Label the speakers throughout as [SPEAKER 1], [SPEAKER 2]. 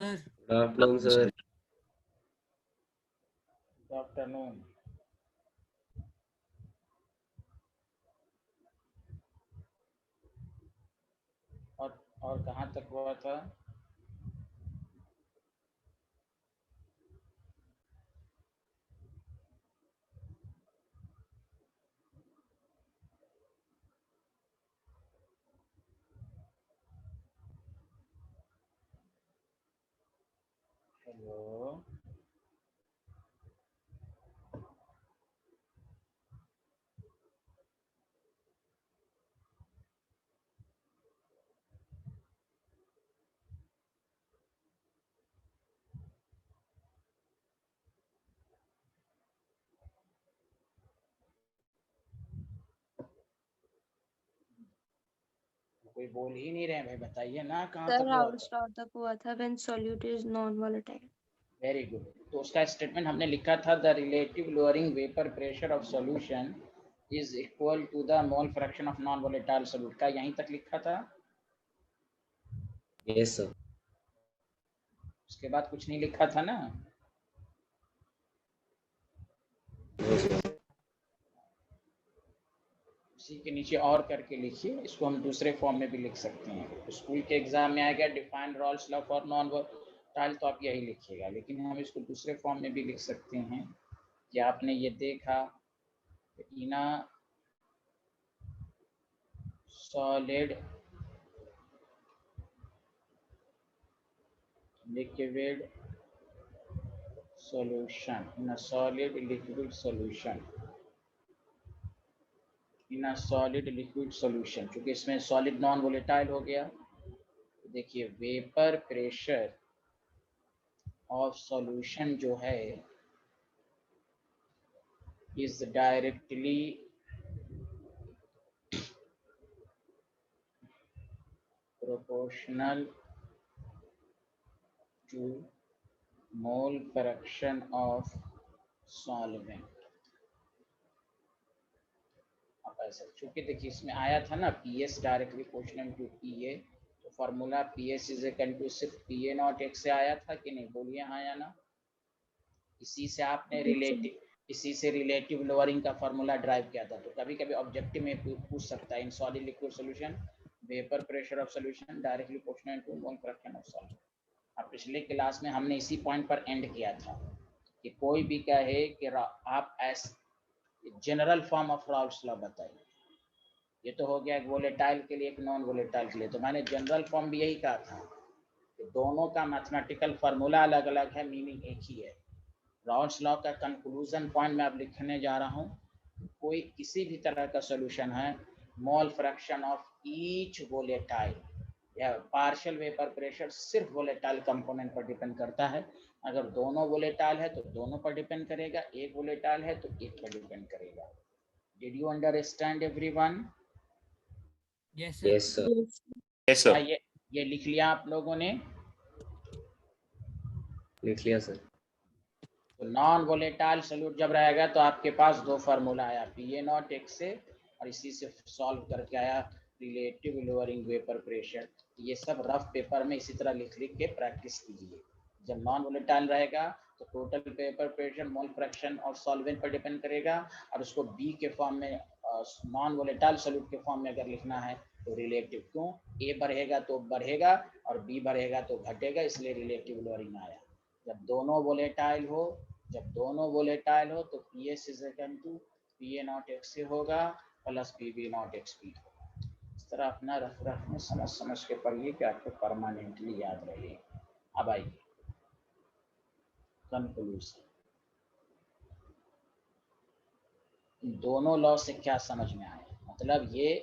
[SPEAKER 1] Good
[SPEAKER 2] afternoon, sir.
[SPEAKER 3] Afternoon. और कहाँ तक हुआ था? हेलो, कोई बोल ही नहीं रहे भाई, बताइए ना कहाँ
[SPEAKER 4] सर
[SPEAKER 3] तक हुआ
[SPEAKER 4] राउल्स
[SPEAKER 3] था?
[SPEAKER 4] लॉ तक हुआ था when solute is non volatile.
[SPEAKER 3] Very good. तो उसका स्टेटमेंट हमने लिखा था, the relative lowering vapour pressure of solution is equal to the mole fraction of non volatile solute का, यहीं तक लिखा था।
[SPEAKER 2] Yes, sir.
[SPEAKER 3] उसके बाद कुछ नहीं लिखा था ना?
[SPEAKER 2] No, sir.
[SPEAKER 3] उसी के नीचे और करके लिखिए, इसको हम दूसरे फॉर्म में भी लिख सकते हैं। स्कूल के एग्जाम में आएगा define Rawls law for non volatile, तो आप यही लिखिएगा, लेकिन हम इसको दूसरे फॉर्म में भी लिख सकते हैं कि आपने ये देखा इन a solid liquid solution, in a solid liquid solution, in a solid liquid solution, क्योंकि इसमें सॉलिड नॉन वोलेटाइल हो गया। तो देखिए वेपर प्रेशर ऑफ सॉल्यूशन जो है is directly proportional to mole fraction of solvent। अब ऐसा चूंकि देखिए इसमें आया था ना P S directly proportional to P A, तो formula P S is equal to सिर्फ पी ए नॉट एक्स से आया था कि नहीं? बोलिए हाँ या ना। इसी से आपने रिलेटिव लोअरिंग का फार्मूला ड्राइव किया था। तो कभी कभी ऑब्जेक्टिव में पूछ सकता है, in solid liquid solution vapour pressure of solution directly proportional to mole fraction of solvent. अब पिछले क्लास में हमने इसी पॉइंट पर एंड किया था कि कोई भी कहे कि आप S general form of Raoult's law बताइए। ये तो हो गया एक वोलेटाइल के लिए, एक नॉन वोलेटाइल के लिए। तो मैंने जनरल फॉर्म भी यही कहा था कि दोनों का मैथमेटिकल फार्मूला अलग अलग है, मीनिंग एक ही है। राउल्स लॉ का कंक्लूजन पॉइंट मैं अब लिखने जा रहा हूँ। कोई किसी भी तरह का सॉल्यूशन है, mole fraction of each volatile या पार्शियल वेपर प्रेशर सिर्फ वोलेटाइल कंपोनेंट पर डिपेंड करता है। अगर दोनों वोलेटाइल है तो दोनों पर डिपेंड करेगा, एक वोलेटाइल है तो एक पर डिपेंड करेगा। Did you understand everyone?
[SPEAKER 1] Yes, sir.
[SPEAKER 2] Yes, sir.
[SPEAKER 5] Yes,
[SPEAKER 3] क्या
[SPEAKER 5] sir.
[SPEAKER 3] ये लिख लिया आप लोगों ने?
[SPEAKER 2] लिख लिया सर।
[SPEAKER 3] तो नॉन वोलेटाइल सॉल्यूट जब रहेगा तो आपके पास दो फार्मूला आया, पी ए नॉट एक्स से, और इसी से सॉल्व करके आया रिलेटिव लोअरिंग वेपर प्रेशर। ये सब रफ पेपर में इसी तरह लिख लिख के प्रैक्टिस कीजिए। जब नॉन वोलेटाइल रहेगा तो total vapour pressure mole fraction और सॉल्वेंट पर डिपेंड करेगा, और उसको बी के फॉर्म में नॉन वोलेटाइल सॉल्यूट के फॉर्म में अगर लिखना है तो रिलेटिव। क्यों? ए बढ़ेगा तो बढ़ेगा और बी बढ़ेगा तो घटेगा, इसलिए रिलेटिव लोअरिंग आया। जब दोनों वोलेटाइल हो तो P S is equal to P A not X से होगा plus P B not X P होगा। इस तरह अपना रफ रफ में समझ समझ के पढ़िए कि आपको परमानेंटली याद रहे। अब आइए कंक्लूजन। दोनों लॉ से क्या समझ में आया? मतलब ये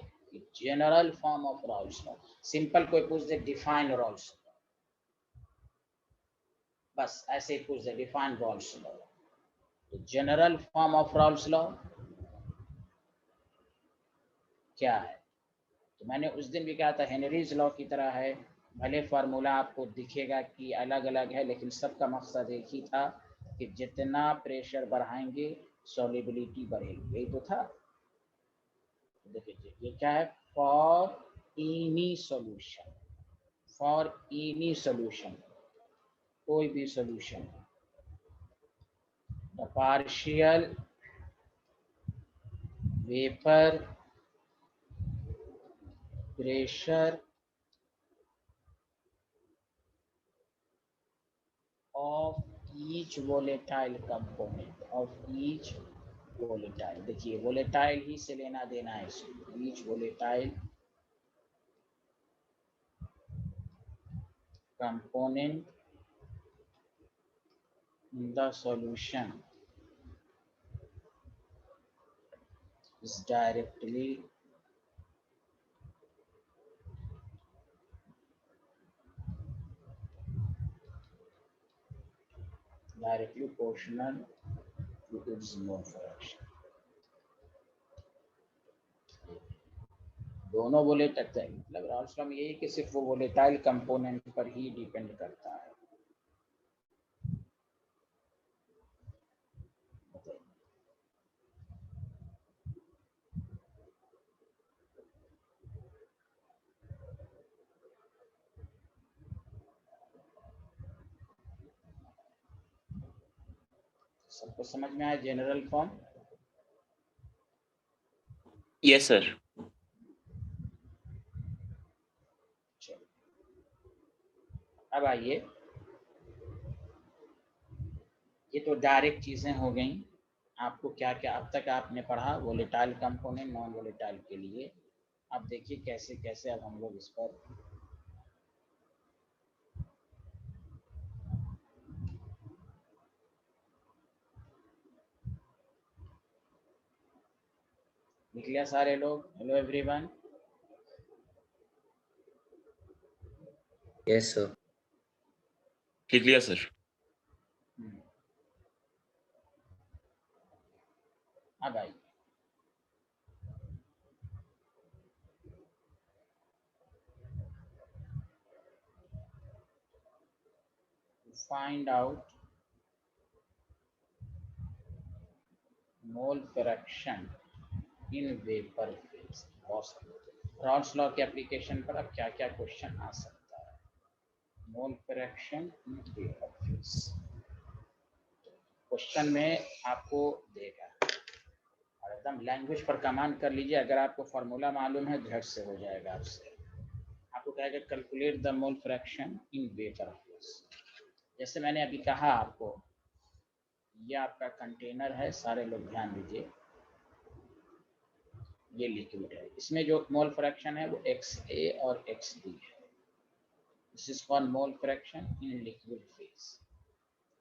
[SPEAKER 3] general form of Raoult's law. Simple कोई पूछ दे डिफाइन राउल्स, बस ऐसे ही पूछ दे डिफाइन राउल्स लॉ, तो general form of Raoult's law क्या है? तो मैंने उस दिन भी कहा था हेनरीज लॉ की तरह है। भले फार्मूला आपको दिखेगा कि अलग अलग है, लेकिन सबका मकसद एक ही था कि जितना प्रेशर बढ़ाएंगे सॉल्युबिलिटी बढ़ेगी, यही तो था। देखिए ये क्या है, फॉर एनी सॉल्यूशन कोई भी solution, the partial vapour pressure of each volatile component of each volatile, देखिए volatile ही से लेना देना है इसको, each volatile component in the solution is directly proportional to its mole fraction. दोनों वोलेटाइल, मतलब राउल्स लॉ में यही कि सिर्फ वो वोलेटाइल कंपोनेंट पर ही डिपेंड करता है। सबको समझ में आया जनरल फॉर्म?
[SPEAKER 5] Yes sir.
[SPEAKER 3] अब आइए, ये तो डायरेक्ट चीजें हो गई। आपको क्या क्या अब तक आपने पढ़ा वोलेटाइल कंपोनेंट, नॉन वोलेटाइल के लिए। अब देखिए कैसे कैसे अब हम लोग इस पर लिख लिया सारे लोग? Hello everyone.
[SPEAKER 2] Yes, sir.
[SPEAKER 5] लिख लिया सर।
[SPEAKER 3] अब आइए, find out mole fraction in vapour phase. Rawls law के एप्लीकेशन पर अब क्या क्या क्वेश्चन आ सकता है? Mole fraction in vapour phase question में आपको देगा, और एकदम लैंग्वेज पर कमांड कर लीजिए। अगर आपको फॉर्मूला मालूम है झट से हो जाएगा आपसे। आपको कहेगा calculate the mole fraction in vapour phase. जैसे मैंने अभी कहा आपको, ये आपका कंटेनर है, सारे लोग ध्यान दीजिए, ये लिक्विड है, इसमें जो मोल फ्रैक्शन है वो XA और XB है। This is called mole fraction in liquid phase,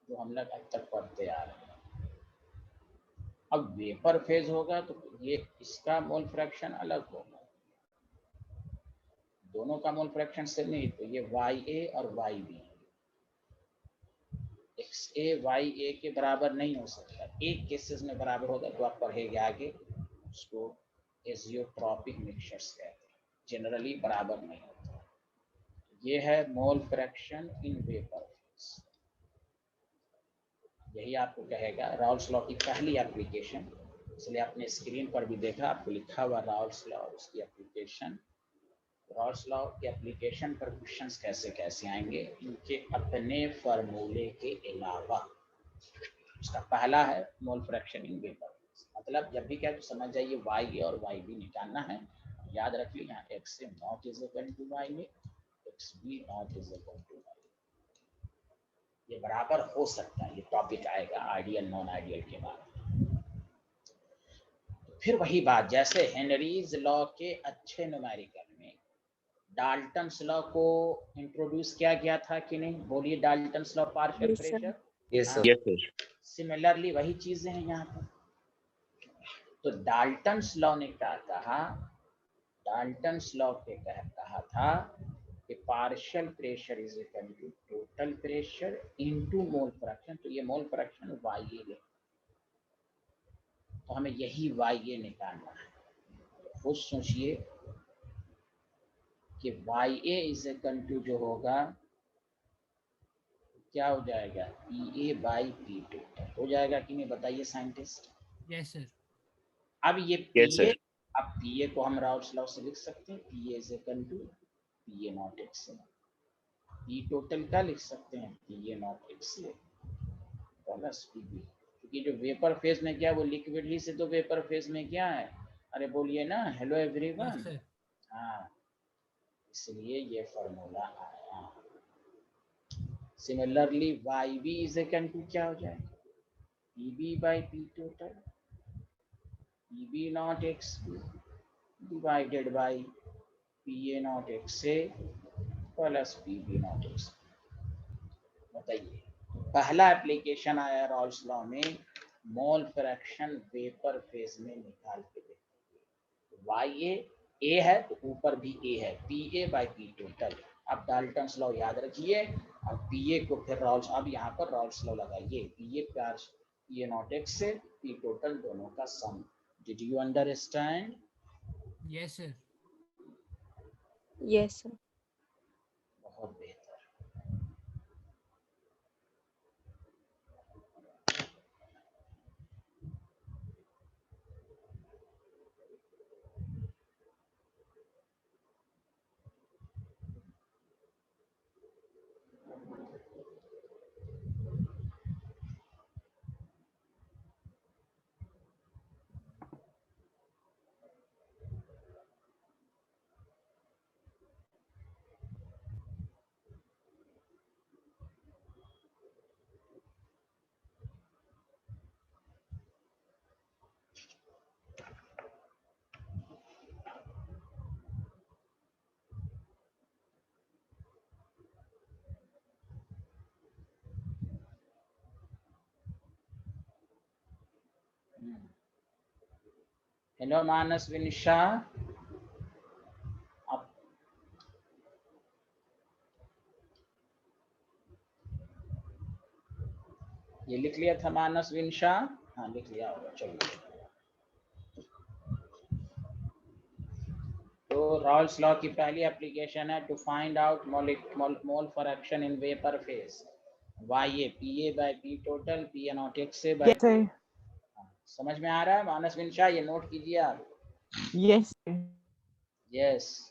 [SPEAKER 3] जो हम लोग अब तक पढ़ते आ रहे हैं। अब वेपर फेज होगा तो ये इसका मोल फ्रैक्शन अलग होगा, दोनों का मोल फ्रैक्शन सेम नहीं, तो ये YA और YB, XA YA के बराबर नहीं हो सकता। एक केसेस में बराबर होगा तो आप पढ़ेंगे आगे, उसको एजियोट्रॉपिक मिक्सचर्स कहते हैं, जनरली बराबर नहीं होता। ये है mole fraction in vapour phase, यही आपको कहेगा राउल्स लॉ की पहली एप्लीकेशन। इसलिए आपने स्क्रीन पर भी देखा, आपको लिखा हुआ राउल्स लॉ, उसकी एप्लीकेशन। रॉल्स लॉ के एप्लीकेशन पर क्वेश्चंस कैसे कैसे आएंगे, इनके अपने फार्मूले के अलावा। उसका पहला है मोल फ्रैक्शन इन वेपर, मतलब जब भी क्या तो समझ जाइए YA और YB निकालना है। याद रख लीजिए यहाँ XA naught is equal to YA, XB naught is equal to YA। ये बराबर हो सकता है, ये टॉपिक आएगा आइडियल नॉन आइडियल के बाद। फिर वही बात, जैसे हेनरीज लॉ के अच्छे न्यूमेरिकल में डाल्टन्स लॉ को इंट्रोड्यूस किया गया था कि नहीं? बोलिए, Dalton's law partial
[SPEAKER 4] Yes, sir.
[SPEAKER 3] Pressure.
[SPEAKER 2] Yes, sir.
[SPEAKER 5] Yes sir.
[SPEAKER 3] Similarly वही चीजें हैं यहाँ पर। तो डाल्टन्स लॉ ने क्या कहा? डाल्टन्स लॉ के तहत कहा था कि partial pressure is equal to total pressure into mole fraction. तो ये मोल फ्रैक्शन YA है, तो हमें यही YA निकालना है। खुद सोचिए कि YA इज इक्वल टू जो होगा क्या हो जाएगा, PA बाई P टोटल हो जाएगा कि नहीं? बताइए साइंटिस्ट।
[SPEAKER 1] Yes, sir.
[SPEAKER 3] अब ये
[SPEAKER 5] यस
[SPEAKER 3] PA,
[SPEAKER 5] सर।
[SPEAKER 3] अब PA को हम राउल्स लॉ से लिख सकते हैं, PA is equal to PA naught XA। P total का लिख सकते हैं P A not X A plus P B, क्योंकि जो वेपर फेज में क्या वो लिक्विड ही से तो वेपर फेज में क्या है, अरे बोलिए ना, हेलो
[SPEAKER 1] Yes,
[SPEAKER 3] एवरीवन।
[SPEAKER 1] sir.
[SPEAKER 3] हाँ, इसलिए ये फॉर्मूला आया। Similarly Y B is equal to क्या हो जाएगा, P B by P total P B not X B divided by P A not X A plus P B not X. बताइए, पहला application आया रॉल्स लॉ में, mole fraction vapour phase में निकाल के देखिए। वाई ए है तो ऊपर भी ए है, P A by P total. अब डाल्टन्स लॉ याद रखिए, अब पी ए को फिर रॉल्स, अब यहाँ पर रॉल्स लॉ लगाइए, P A plus P A not X से पी टोटल दोनों का sum. Did you understand?
[SPEAKER 1] Yes, sir.
[SPEAKER 4] Yes, sir.
[SPEAKER 3] बहुत बेहतर। हेलो मानस विनिशा, आप ये लिख लिया था मानस विनिशा? हाँ लिख लिया होगा, चलिए। तो रॉल्स लॉ की पहली एप्लीकेशन है to find out mole fraction in vapour phase, Y A P A by P total P A not X से बाई।
[SPEAKER 6] Yes, sir.
[SPEAKER 3] समझ में आ रहा है मानस विनिशा? ये नोट कीजिए आप।
[SPEAKER 6] Yes, sir.
[SPEAKER 3] यस।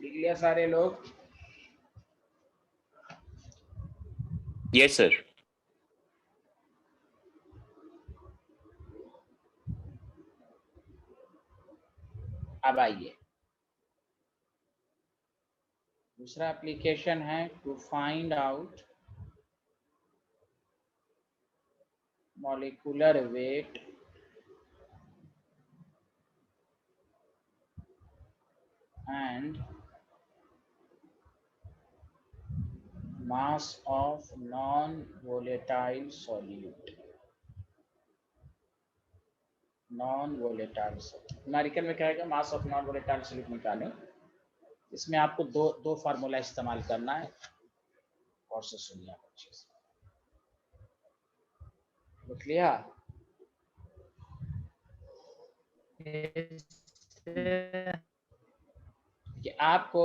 [SPEAKER 3] लिख लिया सारे लोग?
[SPEAKER 5] Yes, sir.
[SPEAKER 3] अब आइए, दूसरा एप्लीकेशन है to find out molecular weight and mass of non-volatile solute। non-volatile solute American में क्या है, mass of non volatile solute निकालें। इसमें आपको दो फार्मूला इस्तेमाल करना है, और से सुनिए आप अच्छे से। लिख लिया? कि आपको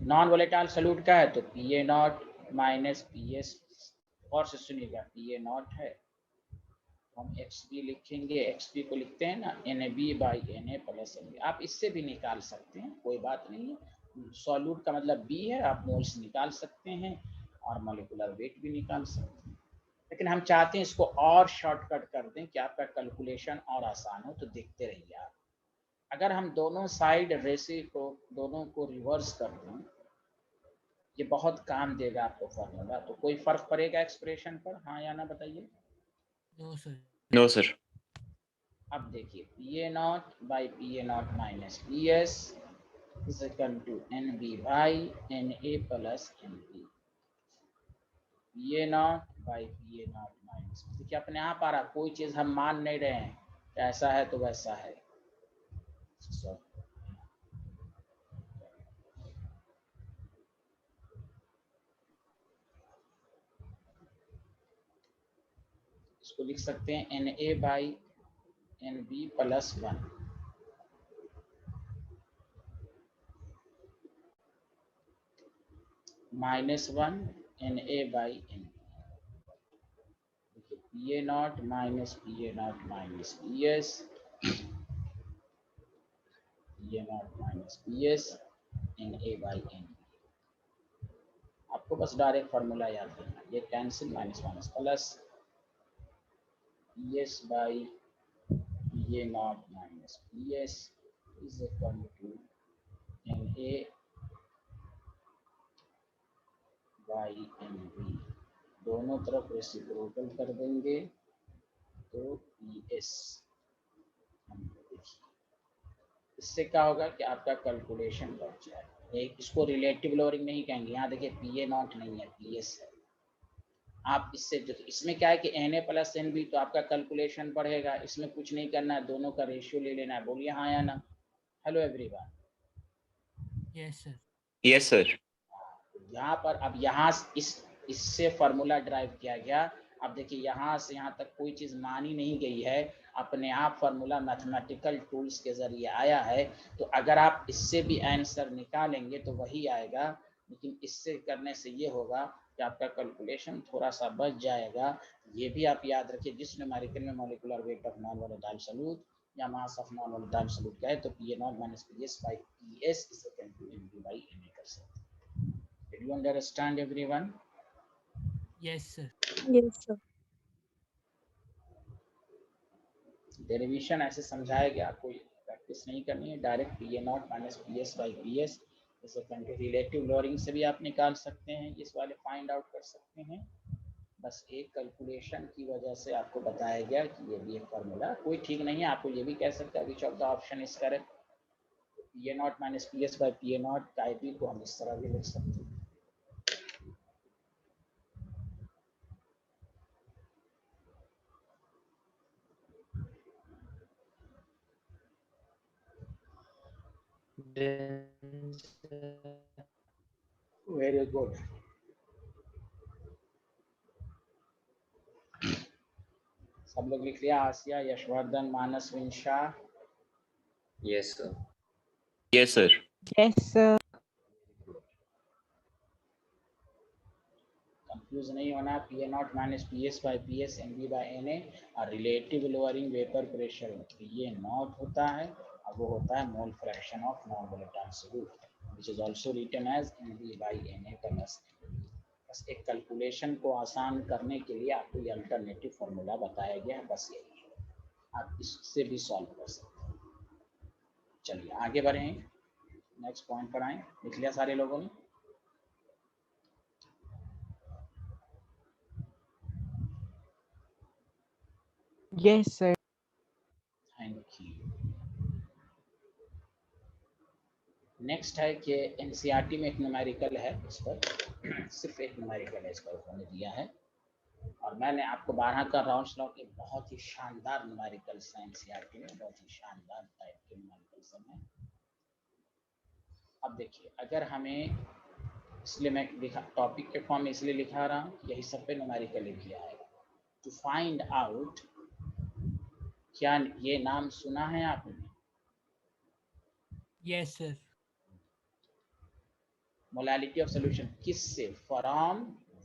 [SPEAKER 3] नॉन वोलेटाइल सॉल्यूट का है तो P A not minus P S, और से सुनिएगा, पी ए नॉट है, हम एक्स बी लिखेंगे, एक्स बी को लिखते हैं ना N A B by N A plus N B. आप इससे भी निकाल सकते हैं, कोई बात नहीं है। सॉल्यूट का मतलब बी है, आप मोल्स निकाल सकते हैं और मॉलिक्यूलर वेट भी निकाल सकते हैं, लेकिन हम चाहते हैं इसको और शॉर्टकट कर दें कि आपका कैलकुलेशन और आसान हो, तो देखते रहिए आप। अगर हम दोनों साइड रेसी को दोनों को रिवर्स कर दें, ये बहुत काम देगा आपको फॉर्मूला। तो कोई फर्क पड़ेगा एक्सप्रेशन पर, हाँ या ना बताइए?
[SPEAKER 1] No, sir.
[SPEAKER 5] No, sir.
[SPEAKER 3] अब देखिए P A naught by P A not minus P S is equal to N B by N A plus N B. P A naught by P A not minus, देखिए अपने आप आ रहा, कोई चीज हम मान नहीं रहे हैं, ऐसा है तो वैसा है। इसको लिख सकते हैं N A by N B plus 1 minus 1 N A by N B. P A not minus P A not minus P S, P A not minus P S N A by N B. आपको बस direct formula याद रखना, ये cancel, minus minus plus P S by P A not minus P S is equal to N A by N B. दोनों तरफ reciprocal कर देंगे तो पी एस। इससे क्या होगा कि आपका कैलकुलेशन बढ़ जाएगा। एक इसको रिलेटिव लोअरिंग नहीं कहेंगे, यहाँ देखिए पी ए नॉट नहीं है, पी एस है। आप इससे इसमें क्या है कि N A plus N B, तो आपका कैलकुलेशन बढ़ेगा। इसमें कुछ नहीं करना है, दोनों का रेशियो ले लेना है। बोलिए हाँ या ना। Hello everyone.
[SPEAKER 1] Yes, sir.
[SPEAKER 5] Yes, sir.
[SPEAKER 3] यहाँ पर अब यहाँ इससे फार्मूला ड्राइव किया गया। अब देखिए यहाँ से यहाँ तक कोई चीज मानी नहीं गई है, अपने आप फार्मूला मैथमेटिकल टूल्स के जरिए आया है। तो अगर आप इससे भी आंसर निकालेंगे तो वही आएगा, लेकिन इससे करने से ये होगा कि आपका कैलकुलेशन थोड़ा सा बच जाएगा। ये भी आप याद रखिए, जिस न्यूमेरिकल में molecular weight of non volatile solute या mass of non volatile solute का है, तो P A not minus P S by P S is equal to N B by N A कर सकते हैं। Did you understand everyone?
[SPEAKER 1] Yes, sir.
[SPEAKER 4] Yes, sir.
[SPEAKER 3] Derivation ऐसे समझाया गया, आपको प्रैक्टिस नहीं करनी है। Direct P A not minus P S by P S, इसे रिलेटिव लोअरिंग से भी आप निकाल सकते हैं, इस वाले फाइंड आउट कर सकते हैं। बस एक कैलकुलेशन की वजह से आपको बताया गया कि ये भी एक फार्मूला कोई ठीक नहीं है। आपको ये भी कह सकते हैं which of the option is correct. P A not minus P S by P A not का आई को हम इस तरह भी लिख सकते हैं। Very good. सब लोग लिख लिया? Asiya, Yashvardhan, Manas, Vinsha.
[SPEAKER 2] Yes, sir.
[SPEAKER 5] Yes, sir.
[SPEAKER 6] Yes, sir.
[SPEAKER 3] Confuse नहीं होना। P A not minus P S by P S N B by N A और relative lowering vapour pressure P A not होता है, और वो होता है mole fraction of non volatile solute which is also written as N B by N A plus. बस एक calculation को आसान करने के लिए आपको ये अल्टरनेटिव फार्मूला बताया गया है, बस यही है। आप इससे भी सॉल्व कर सकते हैं। चलिए आगे बढ़ें, नेक्स्ट पॉइंट पर आए। लिख लिया सारे लोगों ने?
[SPEAKER 6] Yes, sir.
[SPEAKER 3] Thank you. Next है कि एनसीईआरटी में एक न्यूमेरिकल है, इस पर सिर्फ एक न्यूमेरिकल है, इसका उन्होंने दिया है। और मैंने आपको 12 का राउंड्स लॉ के बहुत ही शानदार न्यूमेरिकल्स हैं एनसीईआरटी में, बहुत ही शानदार टाइप के न्यूमेरिकल्स हैं। अब देखिए, अगर हमें, इसलिए मैं लिखा टॉपिक के फॉर्म में इसलिए लिखा रहा हूँ, यही सब पे न्यूमेरिकल लिख लिया आएगा। टू फाइंड आउट, क्या ये नाम सुना है आपने?
[SPEAKER 1] Yes, sir.
[SPEAKER 3] Molality of solution किससे? From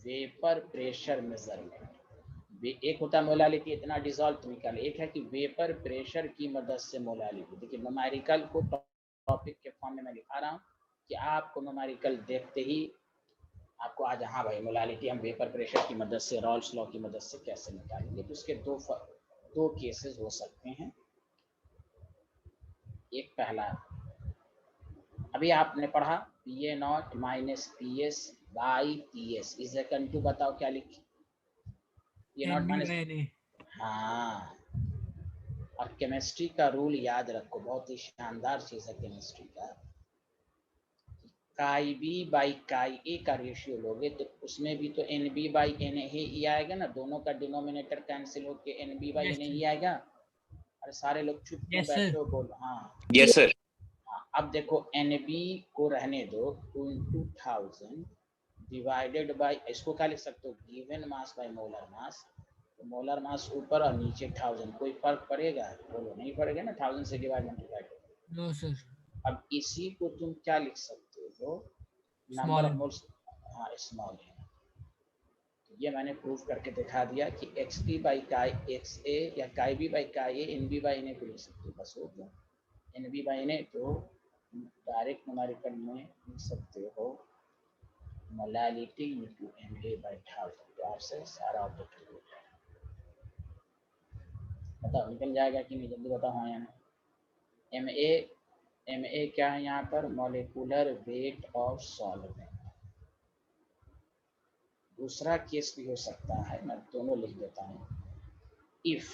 [SPEAKER 3] vapour pressure measurement. एक होता है मोलालिटी, इतना डिसॉल्व तो निकाल, एक है कि वेपर प्रेशर की मदद से मोलालिटी। देखिए न्यूमेरिकल को टॉपिक के फॉर्म में मैं दिखा रहा हूँ कि आपको न्यूमेरिकल देखते ही आपको आज, हाँ भाई मोलालिटी हम वेपर प्रेशर की मदद से, रॉल्स लॉ की मदद से कैसे निकालेंगे। तो उसके दो केसेस हो सकते हैं। एक पहला, अभी आपने पढ़ा P A not minus P S by P S is equal to, बताओ क्या लिखी? P A naught
[SPEAKER 1] NB
[SPEAKER 3] minus,
[SPEAKER 1] by NA.
[SPEAKER 3] हाँ। और केमिस्ट्री का रूल याद रखो, बहुत ही शानदार चीज है केमिस्ट्री का। काई बी बाई काई ए का रेशियो लोगे तो उसमें भी तो N B by N A आएगा ना, दोनों का डिनोमिनेटर कैंसिल होके N B by
[SPEAKER 1] Yes,
[SPEAKER 3] N
[SPEAKER 1] sir.
[SPEAKER 3] ही आएगा। अरे सारे लोग चुप क्यों
[SPEAKER 1] Yes, sir.
[SPEAKER 3] बैठे हो, बोलो। हाँ
[SPEAKER 5] Yes, sir.
[SPEAKER 3] हाँ, अब देखो एन बी को रहने दो 2000 डिवाइडेड बाई, इसको क्या लिख सकते हो, given mass by molar mass. तो मोलर मास ऊपर और नीचे 1000, कोई फर्क पड़ेगा, बोलो नहीं पड़ेगा ना, 1000 से डिवाइड मल्टीप्लाई।
[SPEAKER 1] No, sir.
[SPEAKER 3] अब इसी को तुम क्या लिख सकते हो, number
[SPEAKER 1] Small
[SPEAKER 3] of
[SPEAKER 1] m.
[SPEAKER 3] Moles. हाँ स्मॉल है। तो ये मैंने प्रूफ करके दिखा दिया कि X P by chi X A या chi B by chi A N B by N A को लिख सकते हो, बस हो गया। N B by N A तो डायरेक्ट न्यूमेरिकल में लिख सकते हो molality into N A by 1000, तो आपसे सारा ऑब्जेक्ट हो जाएगा। बताओ निकल जाएगा कि नहीं, जल्दी बताओ हाँ या नहीं। एम ए क्या है यहाँ पर, मॉलिक्यूलर वेट ऑफ सॉल्वेंट। दूसरा केस भी हो सकता है, मैं दोनों लिख देता हूँ। इफ,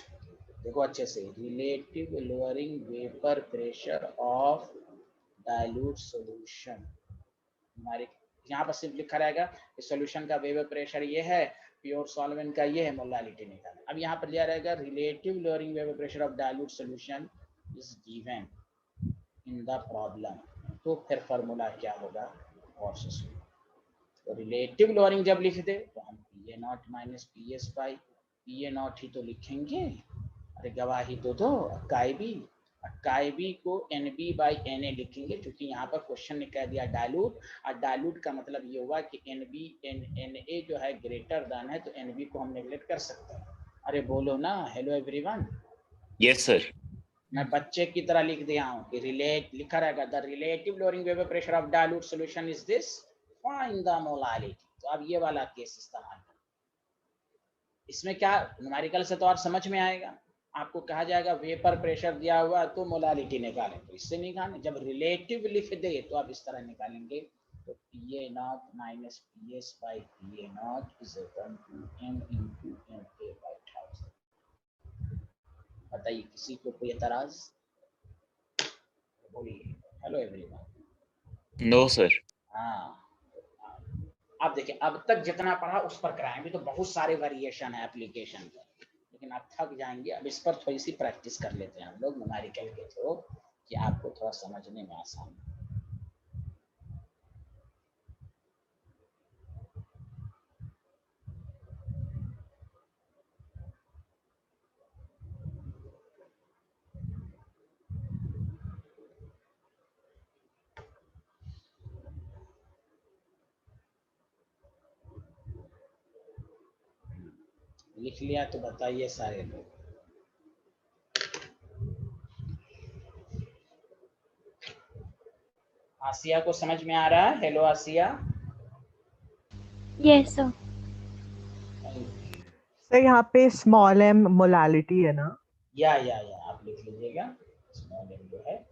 [SPEAKER 3] देखो अच्छे से, relative lowering vapour pressure of dilute solution. हमारे यहाँ पर सिर्फ लिखा रहेगा कि सॉल्यूशन का वेपर प्रेशर ये है, प्योर सॉल्वेंट का ये है, मोलालिटी निकालना। अब यहाँ पर दिया रहेगा relative lowering vapour pressure of dilute solution is given in the problem. तो फिर फार्मूला क्या होगा, और से सुनो। तो रिलेटिव लोअरिंग जब लिख दे तो हम P A not minus P S by P A naught ही तो लिखेंगे। अरे गवाही तो दो। काई बी को N B by N A लिखेंगे, क्योंकि यहाँ पर क्वेश्चन ने कह दिया डाइल्यूट, और डाइल्यूट का मतलब ये हुआ कि एन बी एन ए जो है ग्रेटर देन है, तो एन बी को हम नेगलेक्ट कर सकते हैं। अरे बोलो ना, हेलो एवरीवन।
[SPEAKER 5] Yes, sir.
[SPEAKER 3] मैं बच्चे की तरह लिख दिया हूँ कि रिलेट लिखा रहेगा the relative lowering vapour pressure of dilute solution is this, find the molality. तो अब ये वाला केस इस्तेमाल करो। इसमें क्या न्यूमेरिकल से तो और समझ में आएगा, आपको कहा जाएगा वेपर प्रेशर दिया हुआ तो मोलालिटी निकालें, तो इससे निकालें। जब रिलेटिव लिख दे तो आप इस तरह निकालेंगे, तो P A not minus P S by P A naught is equal to M into M A by 1000। बताइए किसी को कोई एतराज, बोलिए हेलो एवरीवन।
[SPEAKER 5] No, sir.
[SPEAKER 3] हाँ अब देखिए, अब तक जितना पढ़ा उस पर कराएं, भी तो बहुत सारे वेरिएशन है एप्लीकेशन के, लेकिन आप थक जाएंगे। अब इस पर थोड़ी सी प्रैक्टिस कर लेते हैं हम लोग न्यूमेरिकल के थ्रू, कि आपको थोड़ा समझने में आसान है। लिख लिया तो बताइए सारे लोग। आसिया को समझ में आ रहा है? हेलो आसिया।
[SPEAKER 4] Yes, sir.
[SPEAKER 6] सर यहाँ पे स्मॉल एम मोलालिटी है ना?
[SPEAKER 3] या आप लिख लीजिएगा, स्मॉल एम जो है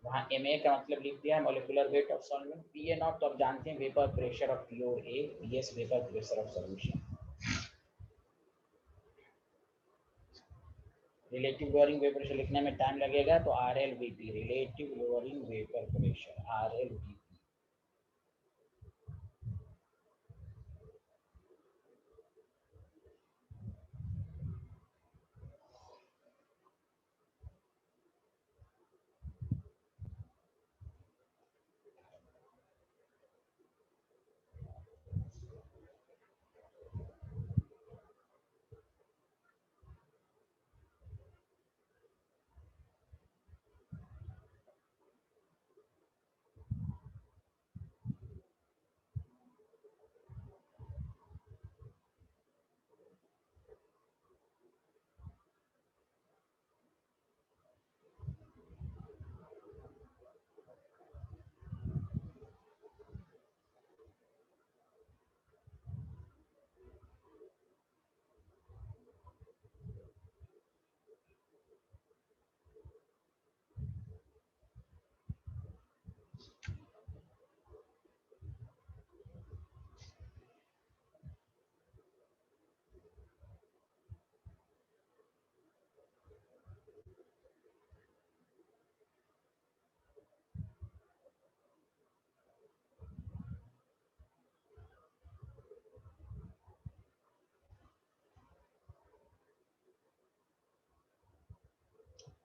[SPEAKER 3] वहाँ एम ए का मतलब लिख दिया, molecular weight of solvent. P A not तो आप जानते हैं vapour pressure of pure A, P S vapour pressure of solution. Relative lowering vapour pressure लिखने में टाइम लगेगा, तो R L V P, relative lowering vapour pressure, R L V P.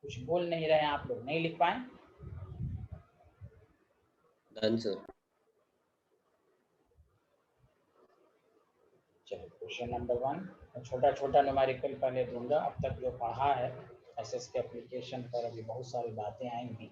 [SPEAKER 3] कुछ बोल नहीं रहे हैं आप लोग, नहीं लिख पाए?
[SPEAKER 2] Done, sir.
[SPEAKER 3] चलो क्वेश्चन नंबर 1, छोटा छोटा न्यूमेरिकल पहले दूंगा। अब तक जो पढ़ा है एसएस के एप्लीकेशन पर अभी बहुत सारी बातें आएंगी।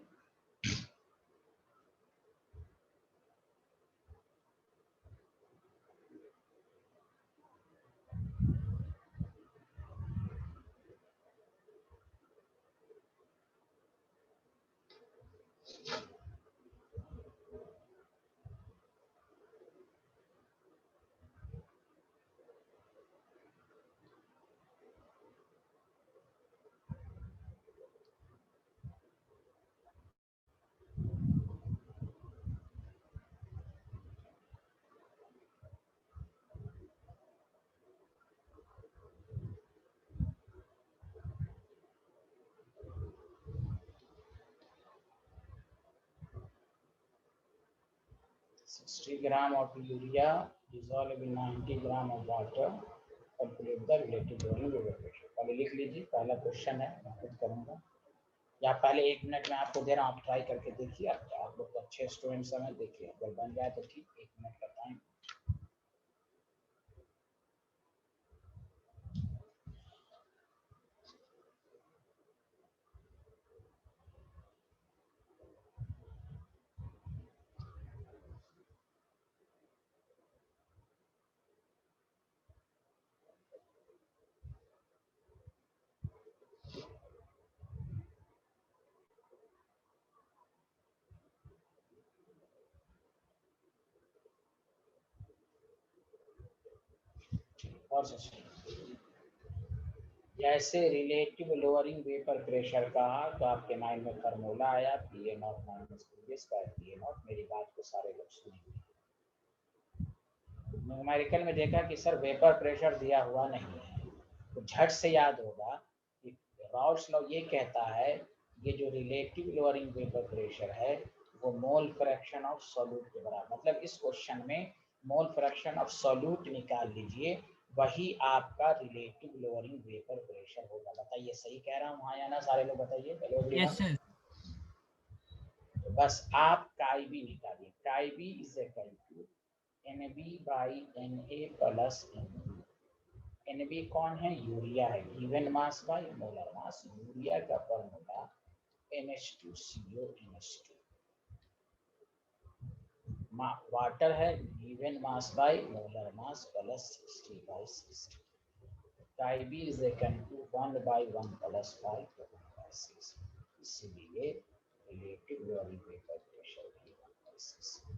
[SPEAKER 3] Sixty gram of urea dissolved in 90 gram of water. Calculate the relative boiling evaporation. पहले लिख लीजिए, पहला क्वेश्चन है, मैं खुद करूँगा या पहले 1 मिनट में आपको दे रहा हूँ, आप ट्राई करके देखिए। आप लोग तो अच्छे स्टूडेंट्स हैं, देखिए अगर बन जाए तो ठीक, 1 मिनट का टाइम। और जैसे रिलेटिव लोअरिंग वेपर प्रेशर का, तो आपके माइंड में फार्मूला आया P A not minus P square P A not. मेरी बात को सारे लोग सुनिए। न्यूमेरिकल में देखा कि सर वेपर प्रेशर दिया हुआ नहीं है, तो झट से याद होगा कि राउल्स लॉ ये कहता है ये जो रिलेटिव लोअरिंग वेपर प्रेशर है वो मोल फ्रैक्शन ऑफ सॉल्यूट के बराबर। मतलब इस क्वेश्चन में मोल फ्रैक्शन ऑफ सॉल्यूट निकाल लीजिए, वही आपका रिलेटिव लोअरिंग वेपर प्रेशर होगा। बताइए सही कह रहा हूँ हाँ या ना, सारे लोग बताइए।
[SPEAKER 1] Yes, sir.
[SPEAKER 3] तो बस आप काई बी निकालिए। Chi B is equal to NB by Na plus NB। NB कौन है? यूरिया है। Given mass by molar mass. Urea का फॉर्मूला NH2CO NH2। वाटर है, given mass by molar mass plus 60/60। Chi B is equal to 1/1 plus 5/6। इसलिए relative lowering vapour pressure की 1/6।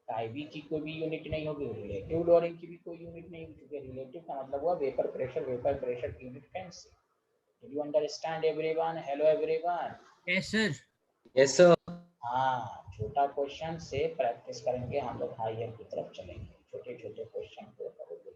[SPEAKER 3] काईबी की कोई भी यूनिट नहीं होगी, रिलेटिव लोअरिंग की भी कोई यूनिट नहीं होगी, क्योंकि रिलेटिव का मतलब हुआ वेपर प्रेशर की unit cancel. Do you understand everyone? Hello everyone.
[SPEAKER 1] Yes, sir.
[SPEAKER 2] Yes, sir.
[SPEAKER 3] हाँ, छोटा क्वेश्चन से प्रैक्टिस करेंगे हम लोग, हायर की तरफ चलेंगे। छोटे छोटे क्वेश्चन को करोगे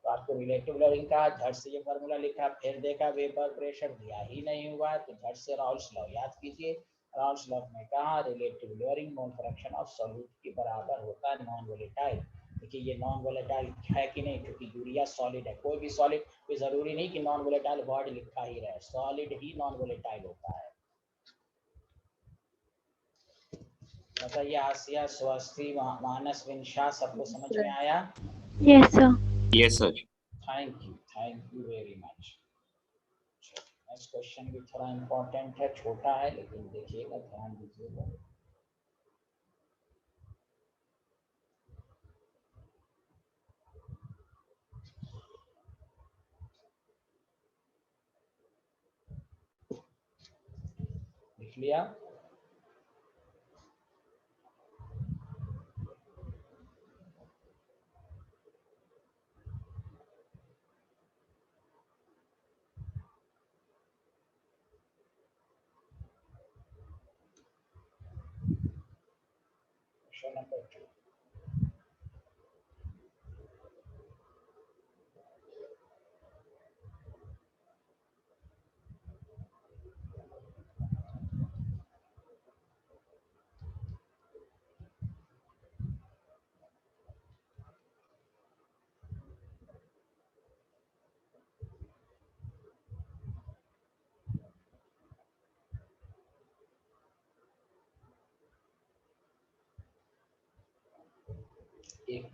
[SPEAKER 3] तो आपको रिलेटिव लोअरिंग का झट से ये फार्मूला लिखा, फिर देखा वेपर प्रेशर दिया ही नहीं हुआ तो झट से राउल्स लॉ याद कीजिए। राउल्स लॉ में कहा relative lowering mole fraction of solute के बराबर होता है नॉन वोलेटाइल। देखिए ये नॉन वोलेटाइल है कि नहीं, क्योंकि यूरिया सॉलिड है। कोई भी सॉलिड, कोई जरूरी नहीं कि नॉन वोलेटाइल वर्ड लिखा ही रहे, सॉलिड ही नॉन वोलेटाइल होता है। बताइए आसिया, स्वस्ति, मानस, विंशा, सबको समझ में आया?
[SPEAKER 4] Yes, sir.
[SPEAKER 5] Yes, sir.
[SPEAKER 3] Thank you very much. Next question भी थोड़ा इम्पोर्टेंट है, छोटा है लेकिन देखिएगा, ध्यान दीजिएगा। लिख लिया? Question number 2। एक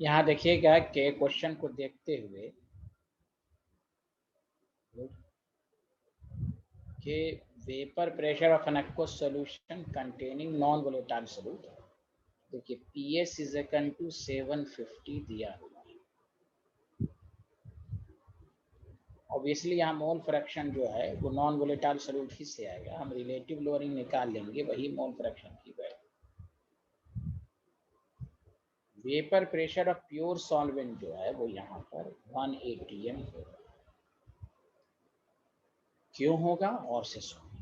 [SPEAKER 3] यहाँ देखिएगा कि क्वेश्चन को देखते हुए कि vapour pressure of an aqueous solution containing non volatile solute, देखिए PS इज इक्वल टू 750 दिया हुआ है। ऑब्वियसली यहाँ मोल फ्रैक्शन जो है वो नॉन वोलेटाइल सोल्यूट ही से आएगा, हम रिलेटिव लोअरिंग निकाल लेंगे, वही मोल फ्रैक्शन की value. Vapour pressure of pure solvent जो है वो यहाँ पर 1 atm होगा। क्यों होगा और से सुनिए।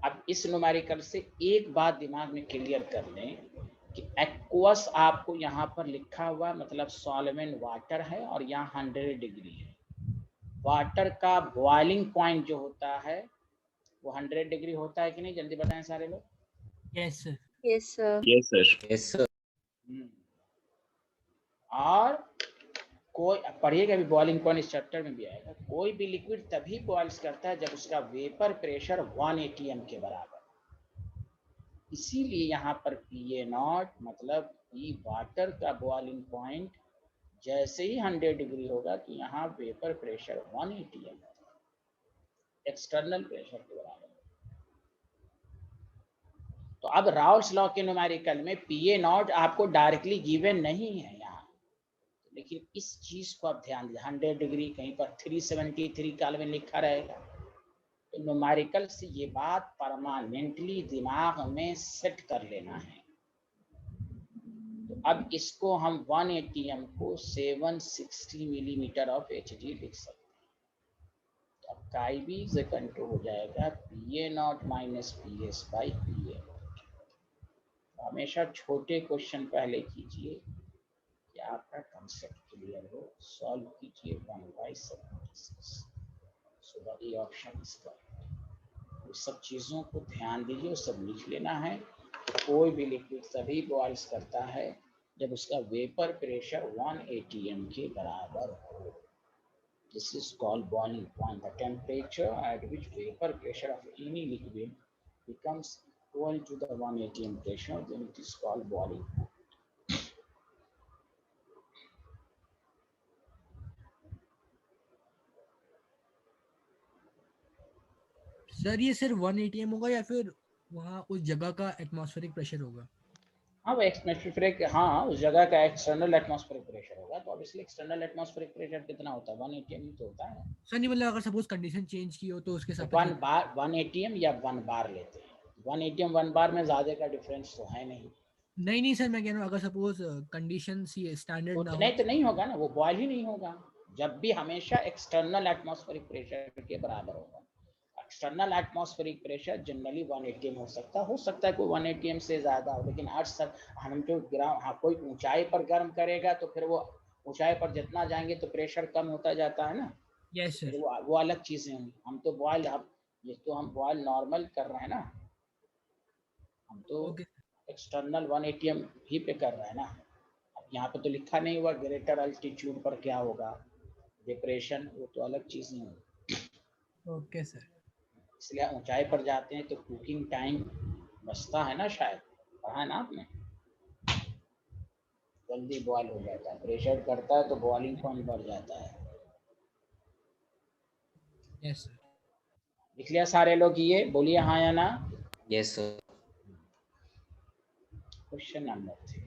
[SPEAKER 3] अब इस न्यूमेरिकल से एक बात दिमाग में क्लियर कर लें कि एक्वस आपको यहाँ पर लिखा हुआ मतलब सॉल्वेंट वाटर है और यहाँ 100 डिग्री है। वाटर का बॉइलिंग पॉइंट जो होता है वो 100 डिग्री होता है कि नहीं, जल्दी बताएं सारे लोग।
[SPEAKER 1] Yes, sir.
[SPEAKER 4] Yes, sir.
[SPEAKER 5] Yes, sir.
[SPEAKER 2] Yes, sir.
[SPEAKER 3] और कोई पढ़िएगा, अभी बॉइलिंग पॉइंट इस चैप्टर में भी आएगा। कोई भी लिक्विड तभी बॉइल्स करता है जब उसका वेपर प्रेशर 1 atm के बराबर। इसीलिए यहाँ पर PA0 मतलब कि वाटर का बॉइलिंग पॉइंट जैसे ही 100 डिग्री होगा तो यहाँ vapour pressure 1 atm external pressure के बराबर। तो अब राउल्स लॉ के न्यूमेरिकल में PA0 आपको डायरेक्टली गिवन नहीं है यहाँ, लेकिन इस चीज को आप ध्यान दें। 100 डिग्री कहीं पर 373 केल्विन लिखा रहेगा, तो न्यूमेरिकल से ये बात परमानेंटली दिमाग में सेट कर लेना है। तो अब इसको हम 1 atm को 760 मिलीमीटर ऑफ Hg लिख सकते हैं। तो अब काई भी इक्वल टू हो जाएगा PA0 minus PS by PA। हमेशा छोटे क्वेश्चन पहले कीजिए कि आपका कंसेप्ट क्लियर हो। सॉल्व कीजिए 1/76। So the A option is correct. उस सब चीज़ों को ध्यान दीजिए, वो सब लिख लेना है। कोई भी लिक्विड तभी बॉइल्स करता है जब उसका वेपर प्रेशर 1 atm के बराबर हो। This is called boiling point, the temperature at which vapour pressure of any liquid becomes equal to the 1 atm pressure, then it is called boiling point.
[SPEAKER 1] Sir ये सिर्फ 1 ATM होगा या फिर वहाँ उस जगह का एटमॉस्फेरिक प्रेशर होगा?
[SPEAKER 3] हाँ वो एटमॉस्फेरिक, हाँ उस जगह का एक्सटर्नल एटमॉस्फेरिक प्रेशर होगा, तो ऑब्वियसली एक्सटर्नल एटमॉस्फेरिक प्रेशर कितना होता है, 1 एटीएम ही तो होता है।
[SPEAKER 1] सर नहीं मतलब अगर सपोज कंडीशन चेंज की हो तो उसके
[SPEAKER 3] तो
[SPEAKER 1] हिसाब से
[SPEAKER 3] 1 एटीएम या 1 बार लेते हैं, 1 एटीएम 1 बार में ज़्यादा का डिफरेंस तो है नहीं।
[SPEAKER 1] नहीं सर मैं कह रहा हूँ अगर सपोज कंडीशन ये स्टैंडर्ड ना
[SPEAKER 3] उतना
[SPEAKER 1] हो
[SPEAKER 3] ही तो नहीं होगा ना, वो बॉयल ही नहीं होगा, जब भी हमेशा एक्सटर्नल एटमॉस्फेरिक प्रेशर के बराबर होगा। External atmospheric pressure generally 1 ATM हो सकता है कोई 1 एटीएम से ज़्यादा हो, लेकिन आज सर हम जो हाँ कोई ऊंचाई पर गर्म करेगा तो फिर वो ऊंचाई पर जितना जाएंगे तो प्रेशर कम होता जाता है ना,
[SPEAKER 1] यस
[SPEAKER 3] फिर
[SPEAKER 1] सर
[SPEAKER 3] वो अलग चीज़ें होंगी। हम तो बॉयल, अब ये तो हम बॉयल नॉर्मल कर रहे हैं ना, हम तो
[SPEAKER 1] ओके
[SPEAKER 3] एक्सटर्नल 1 एटीएम ही पे कर रहे हैं ना। अब यहाँ पे तो लिखा नहीं हुआ ग्रेटर अल्टीट्यूड पर क्या होगा डिप्रेशन, वो तो अलग चीज़ें होंगी।
[SPEAKER 1] ओके सर
[SPEAKER 3] इसलिए ऊंचाई पर जाते हैं तो कुकिंग टाइम बचता है ना, शायद पढ़ा है ना आपने, जल्दी बॉयल हो जाता है, प्रेशर करता है तो बॉइलिंग पॉइंट बढ़ जाता है।
[SPEAKER 1] यस सर
[SPEAKER 3] लिख लिया सारे लोग, ये बोलिए हाँ या ना।
[SPEAKER 2] Yes, sir.
[SPEAKER 3] Question number 3,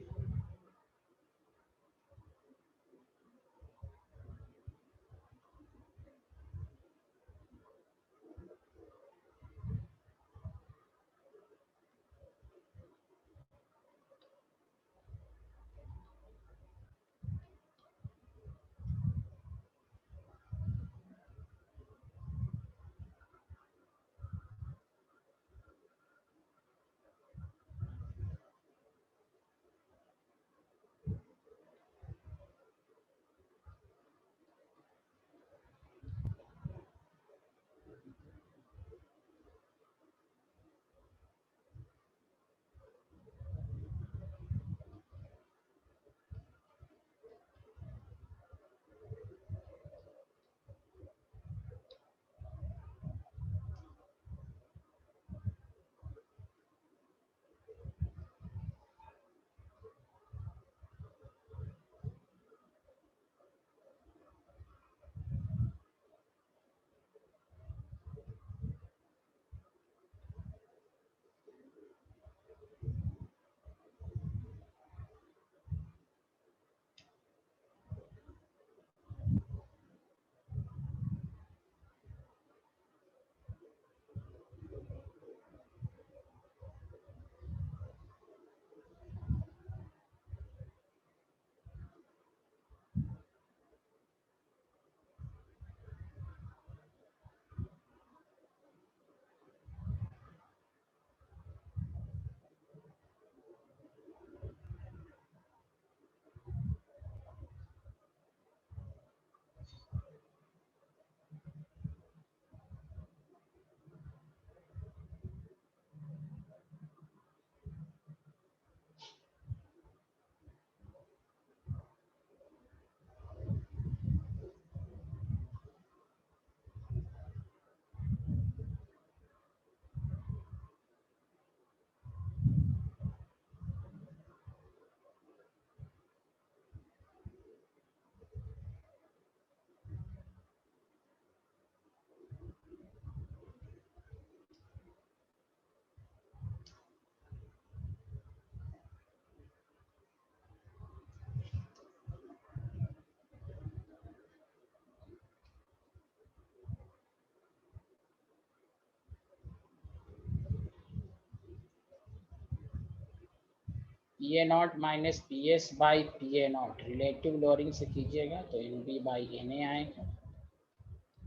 [SPEAKER 3] P A not minus P S by P A naught relative lowering से कीजिएगा तो N B by N A आएगा।